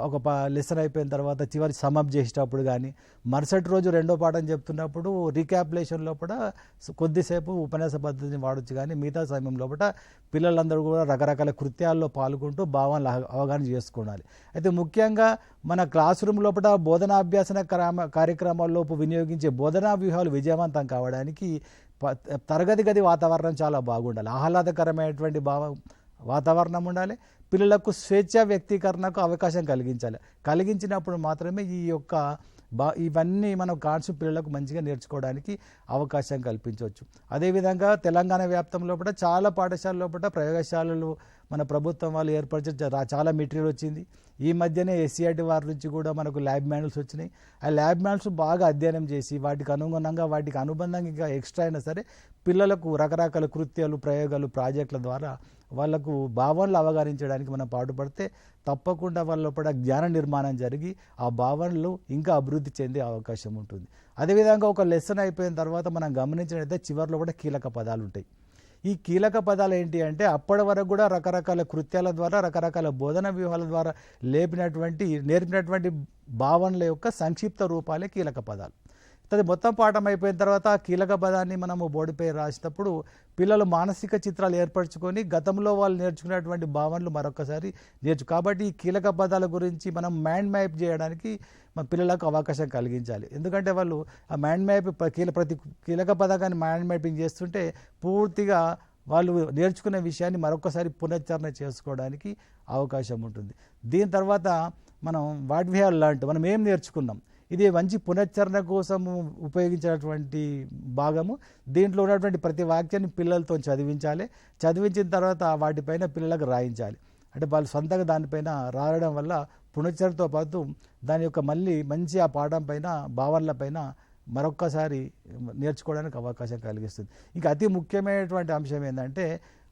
Speaker 1: ఒక లెసన్ అయిపోయిన తర్వాత చివరి సమప్ చేసేటప్పుడు కానీ, మరుసటి రోజు రెండో పాఠం చెప్తున్నప్పుడు రీక్యాపులేషన్ లోపల కొద్దిసేపు ఉపన్యాస పద్ధతిని వాడచ్చు. కానీ మిగతా సమయం లోపల పిల్లలందరూ కూడా రకరకాల కృత్యాల్లో పాల్గొంటూ భావనలు అవగాహన చేసుకోవాలి. అయితే ముఖ్యంగా మన క్లాస్ రూమ్ లోపల బోధనాభ్యాసన కార్యక్రమాల్లో వినియోగించే బోధనా వ్యూహాలు విజయవంతం కావడానికి తరగతి గది వాతావరణం చాలా బాగుండాలి, ఆహ్లాదకరమైనటువంటి వాతావరణం ఉండాలి. పిల్లలకు స్వేచ్ఛ వ్యక్తీకరణకు అవకాశం కలిగించినప్పుడు మాత్రమే ఈ యొక్క ఇవన్నీ మనం కాన్సెప్ట్ పిల్లలకు మంచిగా నేర్చుకోవడానికి అవకాశం కల్పించవచ్చు. అదేవిధంగా తెలంగాణ వ్యాప్తంలో కూడా చాలా పాఠశాల లోపల ప్రయోగశాలలు మన ప్రభుత్వం వాళ్ళు ఏర్పరిచే చాలా మెటీరియల్ వచ్చింది. ఈ మధ్యనే SCRT వారి నుంచి కూడా మనకు ల్యాబ్ మాన్యువల్స్ వచ్చినాయి. ఆ ల్యాబ్ మాన్యువల్స్ బాగా అధ్యయనం చేసి వాటికి అనుగుణంగా, వాటికి అనుబంధంగా ఇంకా ఎక్స్ట్రా అయినా సరే పిల్లలకు రకరకాల కృత్యాలు, ప్రయోగాలు, ప్రాజెక్టుల ద్వారా వాళ్లకు భావనలు అవగాహించడానికి మనం పాటుపడితే తప్పకుండా వాళ్ళ లోపల జ్ఞాన నిర్మాణం జరిగి ఆ భావనలు ఇంకా అభివృద్ధి చెందే అవకాశం ఉంటుంది. అదేవిధంగా ఒక లెసన్ అయిపోయిన తర్వాత మనం గమనించినట్లయితే చివరిలో కూడా కీలక పదాలు ఉంటాయి. ఈ కీలక పదాలు ఏంటి అంటే, అప్పటి వరకు కూడా రకరకాల కృత్యాల ద్వారా, రకరకాల బోధన వ్యూహాల ద్వారా నేర్పినటువంటి భావనల యొక్క సంక్షిప్త రూపాలే కీలక పదాలు. అది మొత్తం పాఠం అయిపోయిన తర్వాత ఆ కీలక పదాన్ని మనము బోర్డుపై రాసేటప్పుడు పిల్లలు మానసిక చిత్రాలు ఏర్పరచుకొని గతంలో వాళ్ళు నేర్చుకున్నటువంటి భావనలు మరొకసారి కాబట్టి ఈ కీలక పదాల గురించి మనం మైండ్ మ్యాప్ చేయడానికి మన పిల్లలకు అవకాశం కలిగించాలి. ఎందుకంటే వాళ్ళు ఆ మైండ్ మ్యాప్ ప్రతి కీలక పదాన్ని మైండ్ మ్యాపింగ్ చేస్తుంటే పూర్తిగా వాళ్ళు నేర్చుకునే విషయాన్ని మరొకసారి పునశ్చరణ చేసుకోవడానికి అవకాశం ఉంటుంది. దీని తర్వాత మనం వాట్ వి హావ్ లెర్న్డ్, మనం ఏం నేర్చుకున్నాం, ఇది మంచి పునశ్చరణ కోసం ఉపయోగించినటువంటి భాగము. దీంట్లో ఉన్నటువంటి ప్రతి వాక్యాన్ని పిల్లలతో చదివించిన తర్వాత వాటిపైన పిల్లలకు రాయించాలి. అంటే వాళ్ళు సొంతంగా దానిపైన రాయడం వల్ల పునశ్చరణతో పాటు దాని యొక్క మళ్ళీ మంచి ఆ పాఠం పైన, భావనల పైన మరొక్కసారి నేర్చుకోవడానికి అవకాశం కలిగిస్తుంది. ఇంకా అతి ముఖ్యమైనటువంటి అంశం ఏంటంటే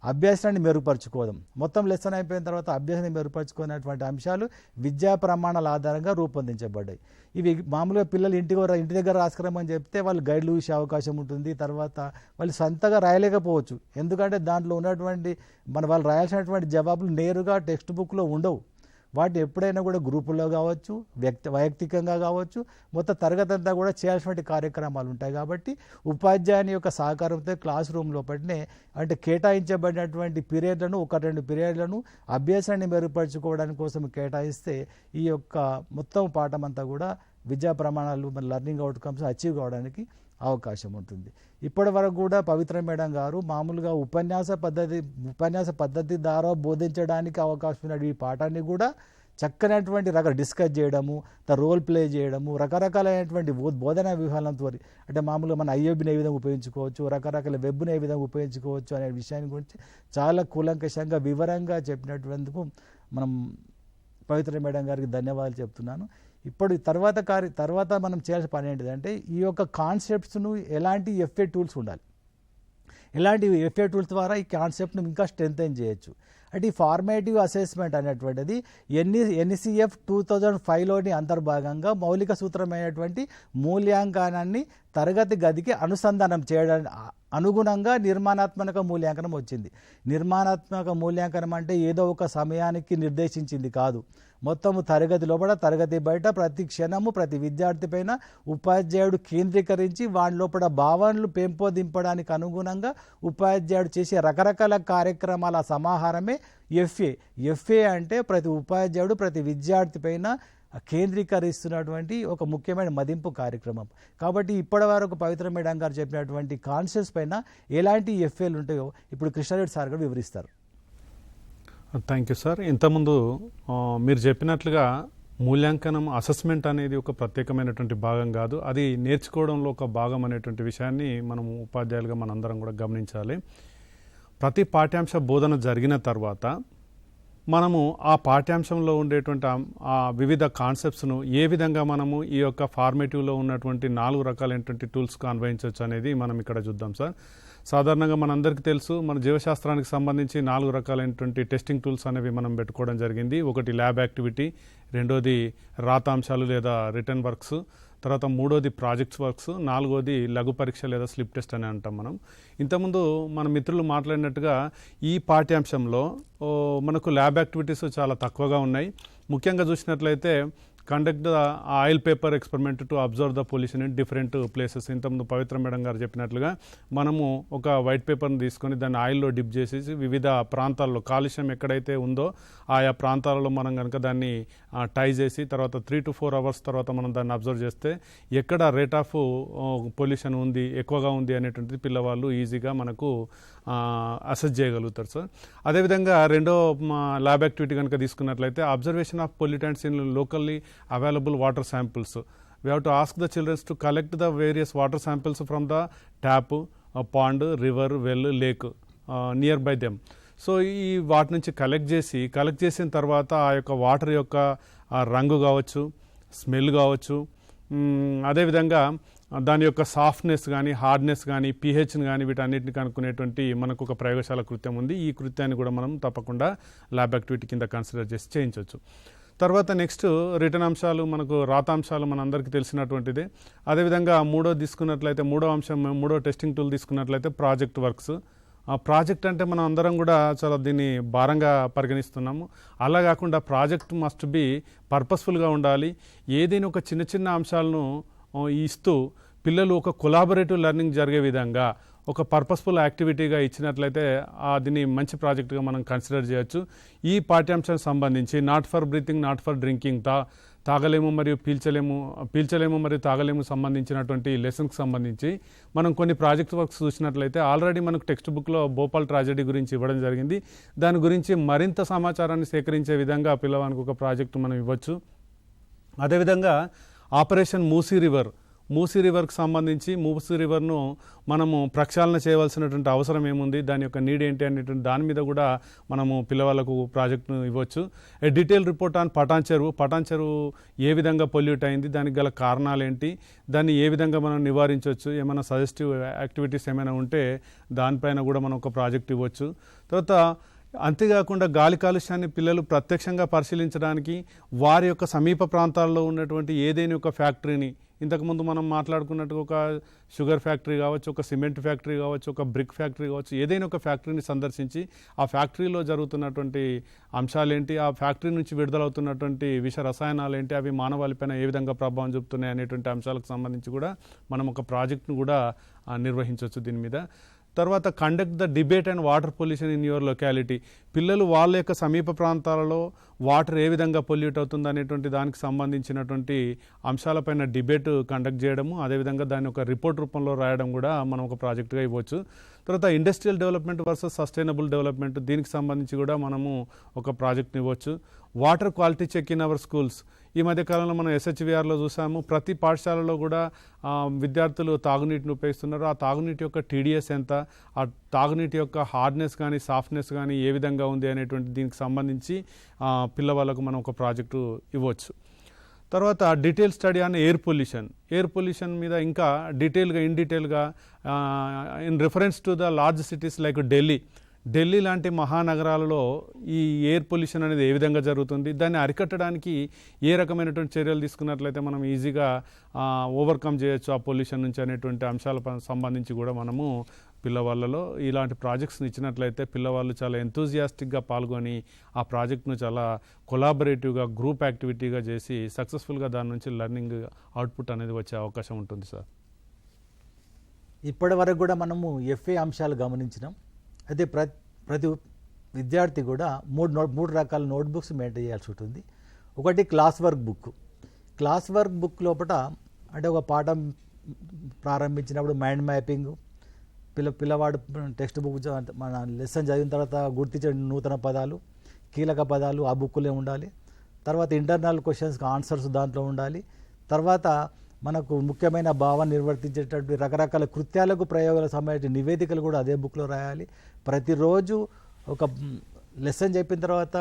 Speaker 1: అభ్యాసాన్ని మెరుగుపరుచుకోవడం. మొత్తం లెసన్ అయిపోయిన తర్వాత అభ్యాసాన్ని మెరుగుపరుచుకునేటువంటి అంశాలు విద్యా ప్రమాణాల ఆధారంగా రూపొందించబడ్డాయి. ఇవి మామూలుగా పిల్లలు ఇంటి దగ్గర రాసుకురమని చెప్తే వాళ్ళు గైడ్లు చూసే అవకాశం ఉంటుంది. తర్వాత వాళ్ళు సొంతగా రాయలేకపోవచ్చు, ఎందుకంటే దాంట్లో ఉన్నటువంటి వాళ్ళు రాయాల్సినటువంటి జవాబులు నేరుగా టెక్స్ట్ బుక్లో ఉండవు. వాటిని ఎప్పుడైనా కూడా గ్రూపుల్లో కావచ్చు, వైయక్తికంగా కావచ్చు, మొత్తం తరగతి అంతా కూడా చేయాల్సినటువంటి కార్యక్రమాలు ఉంటాయి. కాబట్టి ఉపాధ్యాయుని యొక్క సహకారంతో క్లాస్ రూమ్ లోపలనే అంటే కేటాయించబడినటువంటి పీరియడ్లను 1-2 పీరియడ్లను అభ్యాసాన్ని మెరుగుపరుచుకోవడానికి కోసం కేటాయిస్తే ఈ యొక్క మొత్తం పాఠం అంతా కూడా విద్యా ప్రమాణాలు లెర్నింగ్ అవుట్కమ్స్ అచీవ్ కావడానికి అవకాశం ఉంటుంది. ఇప్పటి వరకు కూడా పవిత్ర మేడం గారు మామూలుగా ఉపన్యాస పద్ధతి ద్వారా బోధించడానికి అవకాశం ఉన్న ఈ పాఠాన్ని కూడా చక్కనటువంటి డిస్కస్ చేయడము, రోల్ ప్లే చేయడము, రకరకాలైనటువంటి బోధనా వ్యూహాలతో అంటే మామూలుగా మన ఐఓబిని ఏ విధంగా ఉపయోగించుకోవచ్చు, రకరకాల వెబ్ని ఏ విధంగా ఉపయోగించుకోవచ్చు అనే విషయాన్ని గురించి చాలా కూలంకషంగా వివరంగా చెప్పినటువందుకు మనం పవిత్ర మేడం గారికి ధన్యవాదాలు చెప్తున్నాను. ఇప్పుడు తర్వాత మనం చేయాల్సిన పని ఏంటిదంటే ఈ యొక్క కాన్సెప్ట్స్ను ఎలాంటి ఎఫ్ఏ టూల్స్ ఉండాలి, ఎలాంటి ఎఫ్ఏ టూల్స్ ద్వారా ఈ కాన్సెప్ట్ను ఇంకా స్ట్రెంథెన్ చేయొచ్చు. అంటే ఈ ఫార్మేటివ్ అసెస్మెంట్ అనేటువంటిది NECF 2005లోని అంతర్భాగంగా మౌలిక సూత్రమైనటువంటి మూల్యాంకనాన్ని తరగతి గదికి అనుసంధానం చేయడానికి అనుగుణంగా నిర్మాణాత్మక మూల్యాంకనం వచ్చింది. నిర్మాణాత్మక మూల్యాంకనం అంటే ఏదో ఒక సమయానికి నిర్దేశించింది కాదు, మొత్తము తరగతి లోపల తరగతి బయట ప్రతి క్షణము ప్రతి విద్యార్థి పైన ఉపాధ్యాయుడు కేంద్రీకరించి వాని లోపల భావనలు పెంపొందింపడానికి అనుగుణంగా ఉపాధ్యాయుడు చేసే రకరకాల కార్యక్రమాల సమాహారమే ఎఫ్ఏ అంటే ప్రతి ఉపాధ్యాయుడు ప్రతి విద్యార్థి పైన కేంద్రీకరిస్తున్నటువంటి ఒక ముఖ్యమైన మదింపు కార్యక్రమం. కాబట్టి ఇప్పటి వరకు పవిత్ర మేడం గారు చెప్పినటువంటి కాన్సెప్ట్స్ పైన ఎలాంటి ఎఫ్ఏలు ఉంటాయో ఇప్పుడు కృష్ణారెడ్డి సార్ గారు వివరిస్తారు.
Speaker 2: Thank you sir. ఇంతకుముందు మీరు చెప్పినట్లుగా మూల్యాంకనం అసెస్మెంట్ అనేది ఒక ప్రత్యేకమైనటువంటి భాగం కాదు, అది నేర్చుకోవడంలో ఒక భాగం అనేటువంటి విషయాన్ని మనం ఉపాధ్యాయులుగా మనందరం కూడా గమనించాలి. ప్రతి పాఠ్యాంశ బోధన జరిగిన తర్వాత మనము ఆ పాఠ్యాంశంలో ఉండేటువంటి ఆ వివిధ కాన్సెప్ట్స్ను ఏ విధంగా మనము ఈ యొక్క ఫార్మేటివ్లో ఉన్నటువంటి 4 రకాలైనటువంటి టూల్స్కు అన్వయించవచ్చు అనేది మనం ఇక్కడ చూద్దాం సార్. సాధారణంగా మనందరికీ తెలుసు, మన జీవశాస్త్రానికి సంబంధించి 4 రకాలైనటువంటి టెస్టింగ్ టూల్స్ అనేవి మనం పెట్టుకోవడం జరిగింది. ఒకటి ల్యాబ్ యాక్టివిటీ, రెండోది రాతాంశాలు లేదా రిటర్న్ వర్క్స్, తర్వాత మూడోది ప్రాజెక్ట్స్ వర్క్స్, నాలుగోది లఘు పరీక్ష లేదా స్లిప్ టెస్ట్ అని అంటాం మనం. ఇంతకుముందు మన మిత్రులు మాట్లాడినట్టుగా ఈ పాఠ్యాంశంలో మనకు ల్యాబ్ యాక్టివిటీస్ చాలా తక్కువగా ఉన్నాయి. ముఖ్యంగా చూసినట్లయితే conduct the oil paper experiment to observe the pollution in different places. ఇంతకుముందు పవిత్ర మేడం గారు చెప్పినట్లుగా మనము ఒక వైట్ పేపర్ని తీసుకొని దాన్ని ఆయిల్లో డిప్ చేసేసి వివిధ ప్రాంతాల్లో కాలుష్యం ఎక్కడైతే ఉందో ఆయా ప్రాంతాలలో మనం కనుక దాన్ని టై చేసి తర్వాత 3 to 4 అవర్స్ తర్వాత మనం దాన్ని అబ్జర్వ్ చేస్తే ఎక్కడ రేట్ ఆఫ్ పొల్యూషన్ ఉంది, ఎక్కువగా ఉంది అనేటువంటిది పిల్లవాళ్ళు ఈజీగా మనకు అసెస్ చేయగలుగుతారు సార్. అదేవిధంగా రెండో ల్యాబ్ యాక్టివిటీ కనుక తీసుకున్నట్లయితే observation of pollutants in locally available water samples. We have to ask the children to collect the various water samples from the tap, pond, river, well, lake nearby them. So ఈ వాటి నుంచి collect చేసిన తర్వాత ఆ యొక్క water యొక్క రంగు కావచ్చు, స్మెల్ కావచ్చు, అదేవిధంగా దాని యొక్క సాఫ్ట్నెస్ కానీ హార్డ్నెస్ కానీ పీహెచ్ని కానీ వీటన్నిటిని కనుక్కునేటువంటి మనకు ఒక ప్రయోగశాల కృత్యం ఉంది. ఈ కృత్యాన్ని కూడా మనం తప్పకుండా ల్యాబ్ యాక్టివిటీ కింద కన్సిడర్ చేసి చేయించవచ్చు. తర్వాత నెక్స్ట్ రిటర్న్ అంశాలు, మనకు రాతాంశాలు మనందరికీ తెలిసినటువంటిదే. అదేవిధంగా మూడో టెస్టింగ్ టూల్ తీసుకున్నట్లయితే ప్రాజెక్ట్ వర్క్స్. ఆ ప్రాజెక్ట్ అంటే మనం అందరం కూడా చాలా దీన్ని భారంగా పరిగణిస్తున్నాము. అలా కాకుండా ప్రాజెక్ట్ మస్ట్ బి పర్పస్ఫుల్గా ఉండాలి. ఏదైనా ఒక చిన్న అంశాలను ఇస్తూ పిల్లలు ఒక కొలాబరేటివ్ లెర్నింగ్ జరిగే విధంగా ఒక పర్పస్ఫుల్ యాక్టివిటీగా ఇచ్చినట్లయితే దీన్ని మంచి ప్రాజెక్టుగా మనం కన్సిడర్ చేయొచ్చు. ఈ పాఠ్యాంశానికి సంబంధించి not for breathing, not for drinking, తాగలేము మరియు పీల్చలేము మరియు తాగలేము సంబంధించినటువంటి లెసన్కి సంబంధించి మనం కొన్ని ప్రాజెక్ట్ వర్క్స్ చూసినట్లయితే ఆల్రెడీ మనకు టెక్స్ట్ బుక్లో భోపాల్ ట్రాజెడీ గురించి ఇవ్వడం జరిగింది. దాని గురించి మరింత సమాచారాన్ని సేకరించే విధంగా పిల్లవానికి ఒక ప్రాజెక్టు మనం ఇవ్వచ్చు. అదేవిధంగా ఆపరేషన్ మూసీ రివర్ మూసీ రివర్కి సంబంధించి మూసీ రివర్ను మనము ప్రక్షాళన చేయవలసినటువంటి అవసరం ఏముంది, దాని యొక్క నీడ్ ఏంటి అనేటువంటి దాని మీద కూడా మనము పిల్లవాళ్ళకు ప్రాజెక్టును ఇవ్వచ్చు. ఏ డీటెయిల్ రిపోర్ట్ ఆన్ పటాన్ చెరువు ఏ విధంగా పొల్యూట్ అయింది, దానికి గల కారణాలు ఏంటి, దాన్ని ఏ విధంగా మనం నివారించవచ్చు, ఏమైనా సజెస్టివ్ యాక్టివిటీస్ ఏమైనా ఉంటే దానిపైన కూడా మనం ఒక ప్రాజెక్ట్ ఇవ్వచ్చు. తర్వాత అంతేకాకుండా గాలి కాలుష్యాన్ని పిల్లలు ప్రత్యక్షంగా పరిశీలించడానికి వారి యొక్క సమీప ప్రాంతాల్లో ఉన్నటువంటి ఏదైనా ఒక ఫ్యాక్టరీని, ఇంతకుముందు మనం మాట్లాడుకున్నట్టుగా ఒక షుగర్ ఫ్యాక్టరీ కావచ్చు, ఒక సిమెంట్ ఫ్యాక్టరీ కావచ్చు, ఒక బ్రిక్ ఫ్యాక్టరీ కావచ్చు, ఏదైనా ఒక ఫ్యాక్టరీని సందర్శించి ఆ ఫ్యాక్టరీలో జరుగుతున్నటువంటి అంశాలేంటి, ఆ ఫ్యాక్టరీ నుంచి విడుదలవుతున్నటువంటి విష రసాయనాలు ఏంటి, అవి మానవాళిపైన ఏ విధంగా ప్రభావం చూపుతున్నాయి అనేటువంటి అంశాలకు సంబంధించి కూడా మనం ఒక ప్రాజెక్ట్ను కూడా నిర్వహించవచ్చు దీని మీద. తర్వాత conduct the debate and water pollution in your locality. పిల్లలు వాళ్ళ యొక్క సమీప ప్రాంతాలలో వాటర్ ఏ విధంగా పొల్యూట్ అవుతుంది అనేటువంటి దానికి సంబంధించినటువంటి అంశాలపైన డిబేట్ కండక్ట్ చేయడము, అదేవిధంగా దాన్ని ఒక రిపోర్ట్ రూపంలో రాయడం కూడా మనం ఒక ప్రాజెక్టుగా ఇవ్వచ్చు. తర్వాత industrial development versus sustainable development, దీనికి సంబంధించి కూడా మనము ఒక ప్రాజెక్ట్ని ఇవ్వచ్చు. Water quality check in our schools. ఈ మధ్యకాలంలో మనం SHVRలో చూసాము, ప్రతి పాఠశాలలో కూడా విద్యార్థులు తాగునీటిని ఉపయోగిస్తున్నారు. ఆ తాగునీటి యొక్క TDS ఎంత, ఆ తాగునీటి యొక్క హార్డ్నెస్ కానీ సాఫ్ట్నెస్ కానీ ఏ విధంగా ఉంది అనేటువంటి దీనికి సంబంధించి పిల్లవాళ్ళకు మనం ఒక ప్రాజెక్టు ఇవ్వచ్చు. తర్వాత detail study on air pollution మీద ఇంకా ఇన్ డీటెయిల్గా in reference to the large cities like Delhi లాంటి మహానగరాలలో ఈ ఎయిర్ పొల్యూషన్ అనేది ఏ విధంగా జరుగుతుంది, దాన్ని అరికట్టడానికి ఏ రకమైనటువంటి చర్యలు తీసుకున్నట్లయితే మనం ఈజీగా ఓవర్కమ్ చేయొచ్చు ఆ పొల్యూషన్ నుంచి అనేటువంటి అంశాలకు సంబంధించి కూడా మనము పిల్లవాళ్ళలో ఇలాంటి ప్రాజెక్ట్స్ని ఇచ్చినట్లయితే పిల్లవాళ్ళు చాలా ఎంతూజియాస్టిక్గా పాల్గొని ఆ ప్రాజెక్ట్ను చాలా కొలాబరేటివ్గా గ్రూప్ యాక్టివిటీగా చేసి సక్సెస్ఫుల్గా దాని నుంచి లెర్నింగ్ అవుట్పుట్ అనేది వచ్చే అవకాశం ఉంటుంది సార్.
Speaker 1: ఇప్పటి వరకు కూడా మనము FA అంశాలు గమనించినాం. అయితే ప్రతి విద్యార్థి కూడా మూడు రకాల నోట్బుక్స్ మెయింటైన్ చేయాల్సి ఉంటుంది. ఒకటి క్లాస్ వర్క్ బుక్ లోపల అంటే ఒక పాఠం ప్రారంభించినప్పుడు మైండ్ మ్యాపింగ్, పిల్లవాడు టెక్స్ట్ బుక్ మన లెసన్ చదివిన తర్వాత గుర్తించే నూతన పదాలు, కీలక పదాలు ఆ బుక్లో ఉండాలి. తర్వాత ఇంటర్నల్ క్వశ్చన్స్కి ఆన్సర్స్ దాంట్లో ఉండాలి. తర్వాత మనకు ముఖ్యమైన భావన నిర్వర్తించేటటువంటి రకరకాల కృత్యాలకు ప్రయోగాలకు సంబంధించిన నివేదికలు కూడా అదే బుక్లో రాయాలి. ప్రతిరోజు ఒక లెసన్ చెప్పిన తర్వాత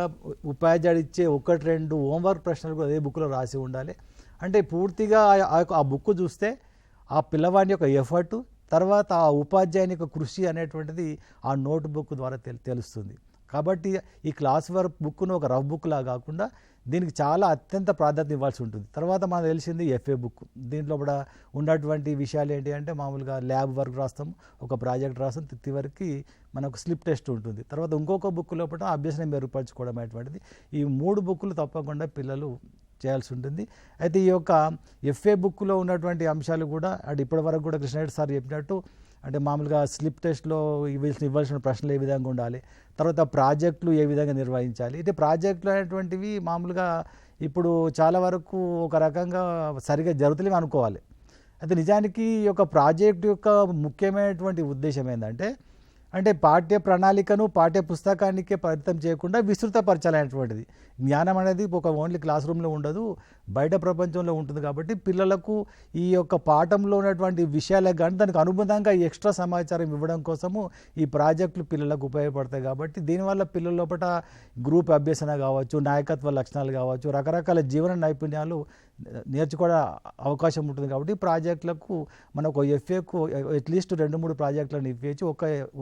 Speaker 1: ఉపాధ్యాయుడు ఇచ్చే 1-2 హోంవర్క్ ప్రశ్నలు కూడా అదే బుక్లో రాసి ఉండాలి. అంటే పూర్తిగా ఆ బుక్ చూస్తే ఆ పిల్లవాడి యొక్క ఎఫర్టు, తర్వాత ఆ ఉపాధ్యాయుని యొక్క కృషి అనేటువంటిది ఆ నోట్ బుక్ ద్వారా తెలుస్తుంది. కాబట్టి ఈ క్లాస్ వర్క్ బుక్ను ఒక రఫ్ బుక్లా కాకుండా దీనికి చాలా అత్యంత ప్రాధాన్యత ఇవ్వాల్సి ఉంటుంది. తర్వాత మనకు తెలిసింది FA బుక్. దీంట్లో కూడా ఉన్నటువంటి విషయాలు ఏంటి అంటే మామూలుగా ల్యాబ్ వర్క్ రాస్తాం, ఒక ప్రాజెక్ట్ రాస్తాం, వరకు మనకు స్లిప్ టెస్ట్ ఉంటుంది. తర్వాత ఇంకొక బుక్ లోపల అభ్యసనం మెరుగుపరచుకోవడం అనేటువంటిది. ఈ 3 బుక్లు తప్పకుండా పిల్లలు చేయాల్సి ఉంటుంది. అయితే ఈ యొక్క FA బుక్లో ఉన్నటువంటి అంశాలు కూడా అంటే ఇప్పటి వరకు కూడా కృష్ణారెడ్డి సార్ చెప్పినట్టు అంటే మామూలుగా స్లిప్ టెస్ట్లో ఇవ్వాల్సిన ప్రశ్నలు ఏ విధంగా ఉండాలి, తర్వాత ప్రాజెక్టులు ఏ విధంగా నిర్వహించాలి. అయితే ప్రాజెక్టులు అనేటువంటివి మామూలుగా ఇప్పుడు చాలా వరకు ఒక రకంగా సరిగా జరుగుతలేవు అనుకోవాలి. అయితే నిజానికి ఈ యొక్క ప్రాజెక్టు యొక్క ముఖ్యమైనటువంటి ఉద్దేశం ఏంటంటే అంటే పాఠ్య ప్రణాళికను పాఠ్య పుస్తకానికే పరిమితం చేయకుండా విస్తృతపరచాలనేటువంటిది. జ్ఞానం అనేది ఒక ఓన్లీ క్లాస్ రూమ్లో ఉండదు, బయట ప్రపంచంలో ఉంటుంది. కాబట్టి పిల్లలకు ఈ యొక్క పాఠంలో ఉన్నటువంటి విషయాలకు కానీ దానికి అనుబంధంగా ఎక్స్ట్రా సమాచారం ఇవ్వడం కోసము ఈ ప్రాజెక్టులు పిల్లలకు ఉపయోగపడతాయి. కాబట్టి దీనివల్ల పిల్లల లోపల గ్రూప్ అభ్యసన కావచ్చు, నాయకత్వ లక్షణాలు కావచ్చు, రకరకాల జీవన నైపుణ్యాలు నేర్చుకోవడం అవకాశం ఉంటుంది. కాబట్టి ప్రాజెక్టులకు మనకు FAకు అట్లీస్ట్ 2-3 ప్రాజెక్టులను ఇవ్వచ్చు.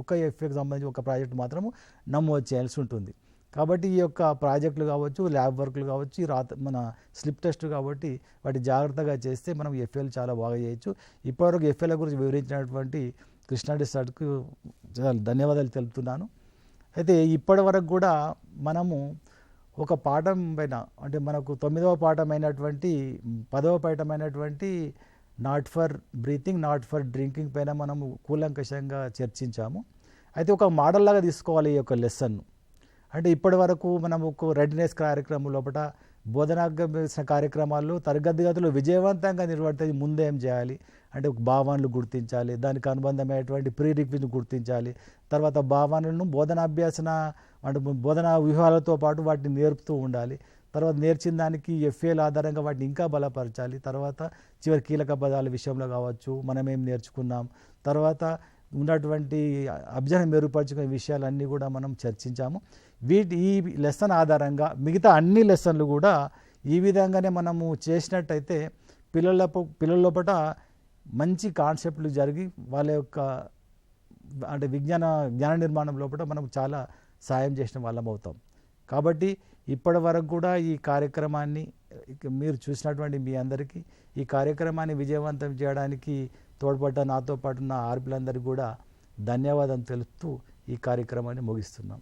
Speaker 1: ఒక FAకు సంబంధించి ఒక ప్రాజెక్టు మాత్రము నమోదు చేయాల్సి ఉంటుంది. కాబట్టి ఈ యొక్క ప్రాజెక్టులు కావచ్చు, ల్యాబ్ వర్క్లు కావచ్చు, మన స్లిప్ టెస్ట్ కాబట్టి వాటి జాగ్రత్తగా చేస్తే మనం FAలు చాలా బాగా చేయొచ్చు. ఇప్పటివరకు FAల గురించి వివరించినటువంటి కృష్ణారెడ్డి సార్కు చాలా ధన్యవాదాలు తెలుపుతున్నాను. అయితే ఇప్పటి వరకు కూడా మనము ఒక పాఠం పైన అంటే మనకు 9వ పాఠమైనటువంటి 10వ పాఠమైనటువంటి not for breathing, not for drinking పైన మనము కూలంకషంగా చర్చించాము. అయితే ఒక మోడల్ లాగా తీసుకోవాలి ఈ యొక్క లెసన్ను. అంటే ఇప్పటి వరకు మనము రెడీనెస్ కార్యక్రమం లోపల బోధనాభ్యసన కార్యక్రమాల్లో తరగతి గదులు విజయవంతంగా నిర్వర్తించి ముందు ఏం చేయాలి అంటే భావనలు గుర్తించాలి, దానికి అనుబంధమైనటువంటి ప్రీరిక్విజ్ను గుర్తించాలి, తర్వాత భావనలను బోధనాభ్యాసన అంటే బోధనా వ్యూహాలతో పాటు వాటిని నేర్పుతూ ఉండాలి, తర్వాత నేర్చిన దానికి ఎఫ్ఏల ఆధారంగా వాటిని ఇంకా బలపరచాలి. తర్వాత చివరి కీలక పదాల విషయంలో కావచ్చు, మనం ఏం నేర్చుకున్నాం, తర్వాత ఉన్నటువంటి అభ్యసనం మెరుగుపరుచుకునే విషయాలన్నీ కూడా మనం చర్చించాము. ఈ లెసన్ ఆధారంగా మిగతా అన్ని లెసన్లు కూడా ఈ విధంగానే మనము చేసినట్టయితే పిల్లల లోపల మంచి కాన్సెప్ట్లు జరిగి వాళ్ళ యొక్క అంటే జ్ఞాన నిర్మాణం లోపల మనం చాలా సాయం చేసిన వాళ్ళం అవుతాం. కాబట్టి ఇప్పటి వరకు కూడా ఈ కార్యక్రమాన్ని మీరు చూసినటువంటి మీ అందరికీ ఈ కార్యక్రమాన్ని విజయవంతం చేయడానికి తోడ్పడ్డ నాతో పాటు నా ఆర్పిలందరికీ కూడా ధన్యవాదాలు తెలుపుతూ ఈ కార్యక్రమాన్ని ముగిస్తున్నాం.